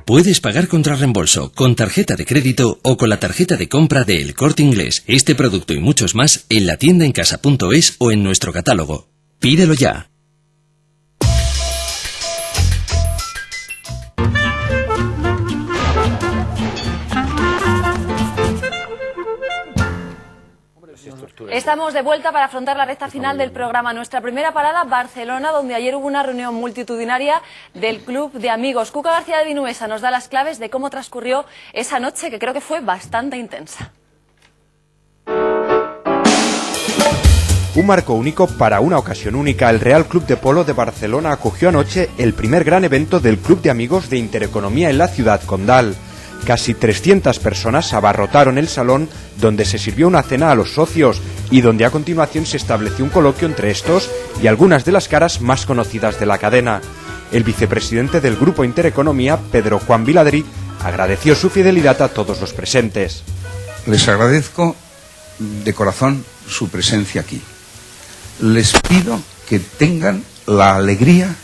Puedes pagar contra reembolso, con tarjeta de crédito o con la tarjeta de compra de El Corte Inglés. Este producto y muchos más en latiendaencasa.es o en nuestro catálogo. Pídelo ya. Estamos de vuelta para afrontar la recta final del programa. Nuestra primera parada, Barcelona, donde ayer hubo una reunión multitudinaria del Club de Amigos. Cuca García de Vinuesa nos da las claves de cómo transcurrió esa noche, que creo que fue bastante intensa. Un marco único para una ocasión única. El Real Club de Polo de Barcelona acogió anoche el primer gran evento del Club de Amigos de Intereconomía en la ciudad condal. Casi 300 personas abarrotaron el salón, donde se sirvió una cena a los socios y donde a continuación se estableció un coloquio entre estos y algunas de las caras más conocidas de la cadena. El vicepresidente del Grupo Intereconomía, Pedro Juan Viladrich, agradeció su fidelidad a todos los presentes. Les agradezco de corazón su presencia aquí. Les pido que tengan la alegría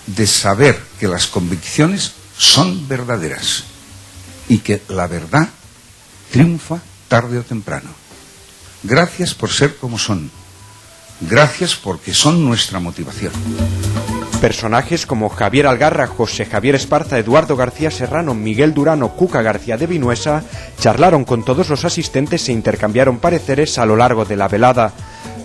de saber que las convicciones son verdaderas y que la verdad triunfa tarde o temprano. Gracias por ser como son. Gracias porque son nuestra motivación. Personajes como Javier Algarra, José Javier Esparza, Eduardo García Serrano, Miguel Durano, Cuca García de Vinuesa charlaron con todos los asistentes e intercambiaron pareceres a lo largo de la velada.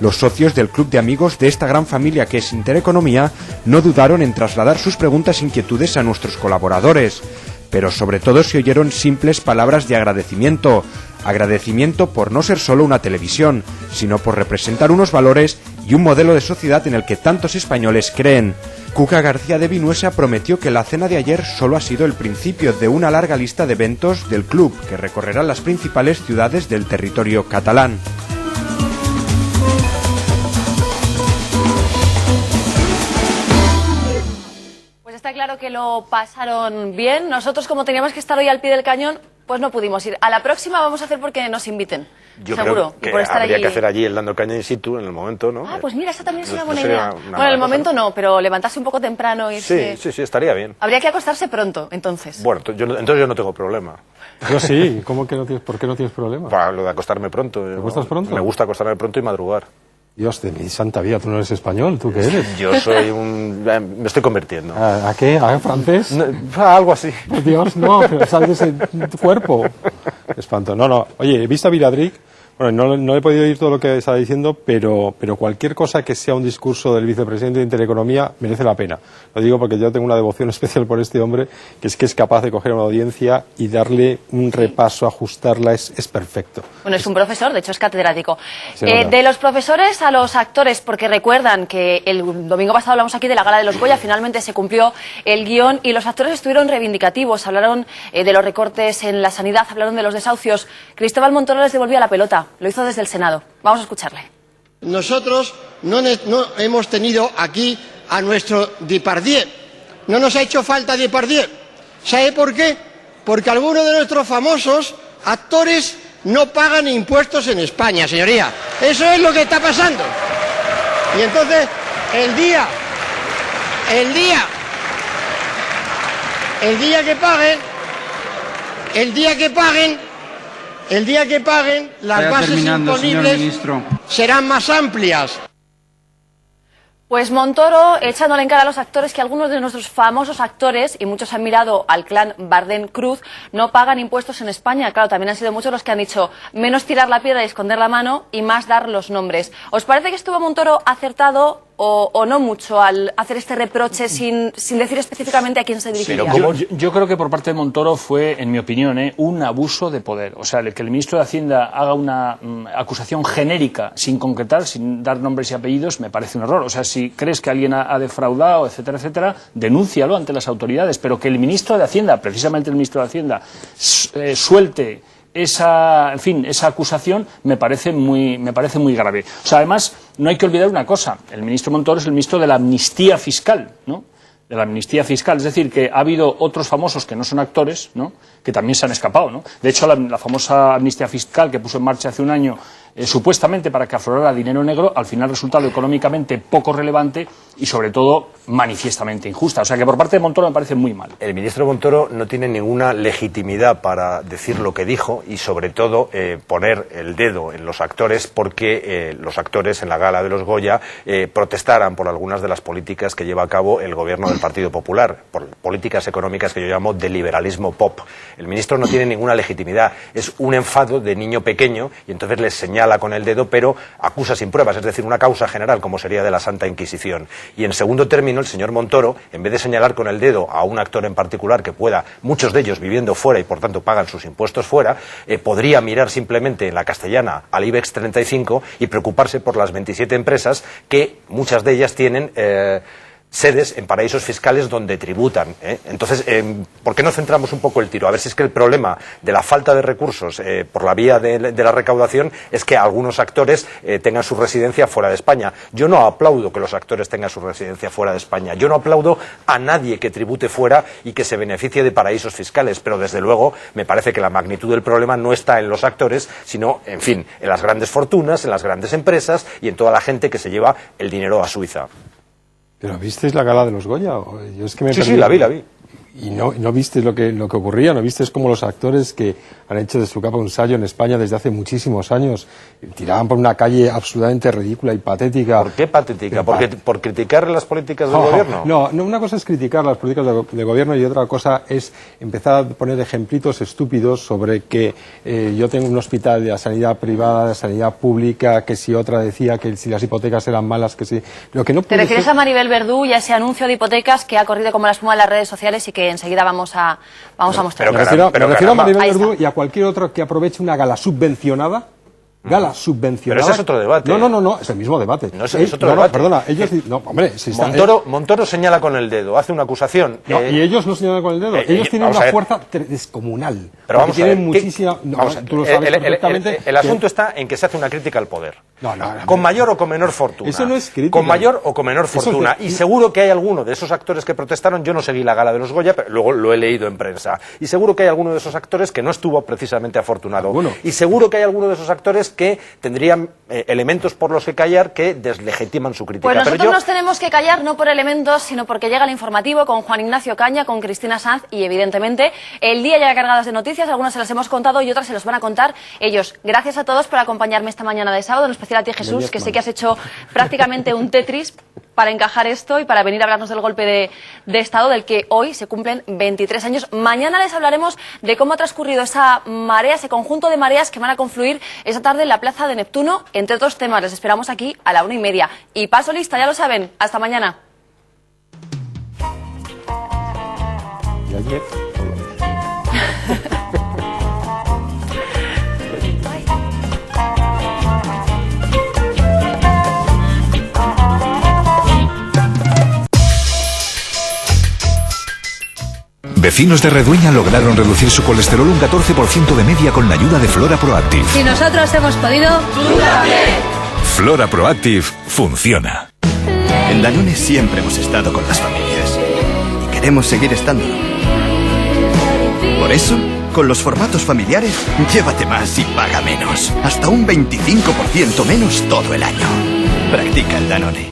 Los socios del Club de Amigos de esta gran familia que es Intereconomía no dudaron en trasladar sus preguntas e inquietudes a nuestros colaboradores, pero sobre todo se oyeron simples palabras de agradecimiento. Agradecimiento por no ser solo una televisión, sino por representar unos valores y un modelo de sociedad en el que tantos españoles creen. Cuca García de Vinuesa prometió que la cena de ayer solo ha sido el principio de una larga lista de eventos del club que recorrerán las principales ciudades del territorio catalán. Está claro que lo pasaron bien. Nosotros, como teníamos que estar hoy al pie del cañón, pues no pudimos ir. A la próxima vamos a hacer porque nos inviten. Yo seguro. creo que por estar habría allí... que hacer allí el dando caña in situ en el momento, ¿no? Ah, pues mira, esa también es una No buena sería idea. una Bueno, en el mala momento no, pero levantarse un poco temprano, irse... Sí, estaría bien. Habría que acostarse pronto, entonces. Bueno, entonces yo no tengo problema. Yo sí, ¿cómo que no tienes, ¿por qué no tienes problema? Para lo de acostarme pronto. ¿Te acuestas pronto? Me gusta acostarme pronto y madrugar. Dios de mi santa vida, tú no eres español, ¿tú qué eres? Yo soy me estoy convirtiendo. ¿A qué? ¿A francés? No, algo así. Dios, no, pero sal de ese cuerpo. Espanto. No. Oye, he visto a Viladrich Bueno, no he podido oír todo lo que estaba diciendo, pero cualquier cosa que sea un discurso del vicepresidente de Intereconomía merece la pena. Lo digo porque yo tengo una devoción especial por este hombre, que es capaz de coger a una audiencia y darle un repaso, ajustarla, es perfecto. Bueno, es un profesor, de hecho es catedrático. De los profesores a los actores, porque recuerdan que el domingo pasado hablamos aquí de la gala de los Goya, finalmente se cumplió el guión y los actores estuvieron reivindicativos, hablaron de los recortes en la sanidad, hablaron de los desahucios. Cristóbal Montoro les devolvía la pelota. Lo hizo desde el Senado. Vamos a escucharle. Nosotros no hemos tenido aquí a nuestro Depardieu. No nos ha hecho falta Depardieu. ¿Sabe por qué? Porque algunos de nuestros famosos actores no pagan impuestos en España, señoría. Eso es lo que está pasando. Y entonces, el día que paguen, las bases imponibles serán más amplias. Pues Montoro echándole en cara a los actores que algunos de nuestros famosos actores, y muchos han mirado al clan Bardem-Cruz, no pagan impuestos en España. Claro, también han sido muchos los que han dicho menos tirar la piedra y esconder la mano y más dar los nombres. ¿Os parece que estuvo Montoro acertado o no mucho al hacer este reproche sin decir específicamente a quién se dirigía? Yo creo que por parte de Montoro fue, en mi opinión, un abuso de poder. O sea, que el ministro de Hacienda haga una acusación genérica sin concretar, sin dar nombres y apellidos, me parece un error. O sea, si crees que alguien ha defraudado, etcétera, etcétera, denúncialo ante las autoridades. Pero que el ministro de Hacienda, precisamente el ministro de Hacienda, suelte esa acusación me parece muy grave. O sea, además, no hay que olvidar una cosa. El ministro Montoro es el ministro de la amnistía fiscal, ¿no? De la amnistía fiscal. Es decir, que ha habido otros famosos que no son actores, ¿no? Que también se han escapado, ¿no? De hecho, la famosa amnistía fiscal que puso en marcha hace un año, supuestamente para que aflorara dinero negro, al final ha resultado económicamente poco relevante y, sobre todo, manifiestamente injusta. O sea, que por parte de Montoro me parece muy mal. El ministro Montoro no tiene ninguna legitimidad para decir lo que dijo y, sobre todo, poner el dedo en los actores porque los actores en la gala de los Goya protestaran por algunas de las políticas que lleva a cabo el gobierno del Partido Popular, por políticas económicas que yo llamo de liberalismo pop. El ministro no tiene ninguna legitimidad, es un enfado de niño pequeño y entonces les señala con el dedo, pero acusa sin pruebas, es decir, una causa general como sería de la Santa Inquisición. Y en segundo término, el señor Montoro, en vez de señalar con el dedo a un actor en particular que pueda, muchos de ellos viviendo fuera y por tanto pagan sus impuestos fuera, podría mirar simplemente en la Castellana al IBEX 35 y preocuparse por las 27 empresas que muchas de ellas tienen sedes en paraísos fiscales donde tributan. Entonces, ¿por qué no centramos un poco el tiro? A ver si es que el problema de la falta de recursos por la vía de la recaudación es que algunos actores tengan su residencia fuera de España. Yo no aplaudo que los actores tengan su residencia fuera de España. Yo no aplaudo a nadie que tribute fuera y que se beneficie de paraísos fiscales, pero desde luego me parece que la magnitud del problema no está en los actores, sino, en fin, en las grandes fortunas, en las grandes empresas y en toda la gente que se lleva el dinero a Suiza. ¿Pero visteis la gala de los Goya? Yo es que me sí, la vi. ¿Y no visteis lo que ocurría? ¿No visteis cómo los actores que han hecho de su capa un sallo en España desde hace muchísimos años tiraban por una calle absolutamente ridícula y patética? ¿Por qué patética? ¿Por criticar las políticas del gobierno? No, una cosa es criticar las políticas de gobierno y otra cosa es empezar a poner ejemplitos estúpidos sobre que yo tengo un hospital de la sanidad privada, de sanidad pública, que si otra decía que si las hipotecas eran malas, que si... ¿Te refieres a Maribel Verdú y a ese anuncio de hipotecas que ha corrido como la espuma en las redes sociales y que enseguida vamos a mostrar? Me refiero a Maribel Verdú y a cualquier otro que aproveche una gala subvencionada. Pero ese es otro debate. No, es el mismo debate. No, es otro debate. Perdona, ellos... No, hombre, si está... Montoro señala con el dedo, hace una acusación. Y ellos no señalan con el dedo. Ellos tienen una fuerza descomunal. Pero vamos a ver. Muchísima... tú lo sabes perfectamente. El asunto está en que se hace una crítica al poder. No. Con mayor o con menor fortuna. Eso no es crítica. Con mayor o con menor fortuna. Y seguro que hay alguno de esos actores que protestaron, yo no seguí la gala de los Goya, pero luego lo he leído en prensa. Y seguro que hay alguno de esos actores que no estuvo precisamente afortunado. Y seguro que hay alguno de esos actores que tendrían elementos por los que callar que deslegitiman su crítica. Pues nosotros nos tenemos que callar no por elementos, sino porque llega el informativo con Juan Ignacio Caña, con Cristina Sanz y, evidentemente, el día ya cargadas de noticias. Algunas se las hemos contado y otras se las van a contar ellos. Gracias a todos por acompañarme esta mañana de sábado, en especial a ti, Jesús, que sé que has hecho prácticamente un Tetris para encajar esto y para venir a hablarnos del golpe de Estado del que hoy se cumplen 23 años. Mañana les hablaremos de cómo ha transcurrido esa marea, ese conjunto de mareas que van a confluir esa tarde en la Plaza de Neptuno. Entre otros temas, les esperamos aquí a la 1:30. Y paso lista, ya lo saben. Hasta mañana. Vecinos de Redueña lograron reducir su colesterol un 14% de media con la ayuda de Flora Proactive. Si nosotros hemos podido, tú también. Flora Proactive funciona. En Danone siempre hemos estado con las familias y queremos seguir estándolo. Por eso, con los formatos familiares, llévate más y paga menos. Hasta un 25% menos todo el año. Practica el Danone.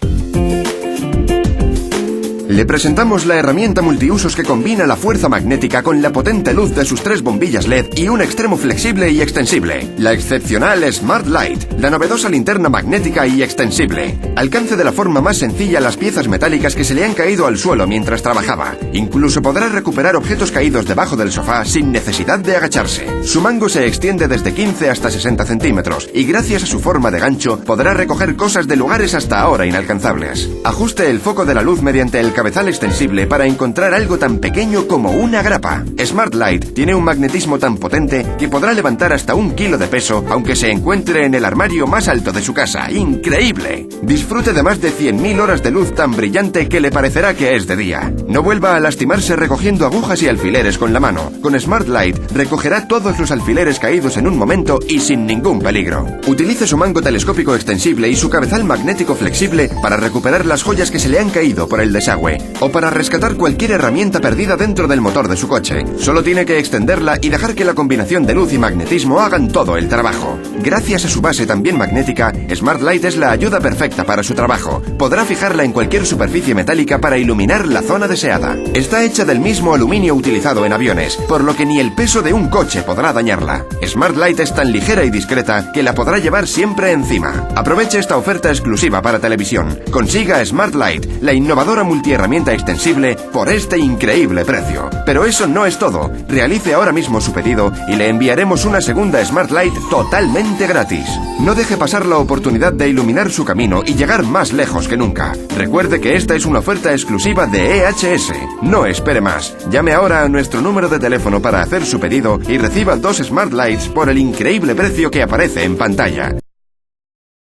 Le presentamos la herramienta multiusos que combina la fuerza magnética con la potente luz de sus 3 bombillas LED y un extremo flexible y extensible. La excepcional Smart Light, la novedosa linterna magnética y extensible. Alcance de la forma más sencilla las piezas metálicas que se le han caído al suelo mientras trabajaba. Incluso podrá recuperar objetos caídos debajo del sofá sin necesidad de agacharse. Su mango se extiende desde 15 hasta 60 centímetros y gracias a su forma de gancho podrá recoger cosas de lugares hasta ahora inalcanzables. Ajuste el foco de la luz mediante el cabezal extensible para encontrar algo tan pequeño como una grapa. Smart Light tiene un magnetismo tan potente que podrá levantar hasta 1 kilo de peso aunque se encuentre en el armario más alto de su casa. ¡Increíble! Disfrute de más de 100.000 horas de luz tan brillante que le parecerá que es de día. No vuelva a lastimarse recogiendo agujas y alfileres con la mano. Con Smart Light recogerá todos los alfileres caídos en un momento y sin ningún peligro. Utilice su mango telescópico extensible y su cabezal magnético flexible para recuperar las joyas que se le han caído por el desagüe o para rescatar cualquier herramienta perdida dentro del motor de su coche. Solo tiene que extenderla y dejar que la combinación de luz y magnetismo hagan todo el trabajo. Gracias a su base también magnética, Smart Light es la ayuda perfecta para su trabajo. Podrá fijarla en cualquier superficie metálica para iluminar la zona deseada. Está hecha del mismo aluminio utilizado en aviones, por lo que ni el peso de un coche podrá dañarla. Smart Light es tan ligera y discreta que la podrá llevar siempre encima. Aproveche esta oferta exclusiva para televisión. Consiga Smart Light, la innovadora multiherramienta extensible, por este increíble precio. Pero eso no es todo. Realice ahora mismo su pedido y le enviaremos una segunda Smart Light totalmente gratis. No deje pasar la oportunidad de iluminar su camino y llegar más lejos que nunca. Recuerde que esta es una oferta exclusiva de EHS. No espere más. Llame ahora a nuestro número de teléfono para hacer su pedido y reciba 2 Smart Lights por el increíble precio que aparece en pantalla.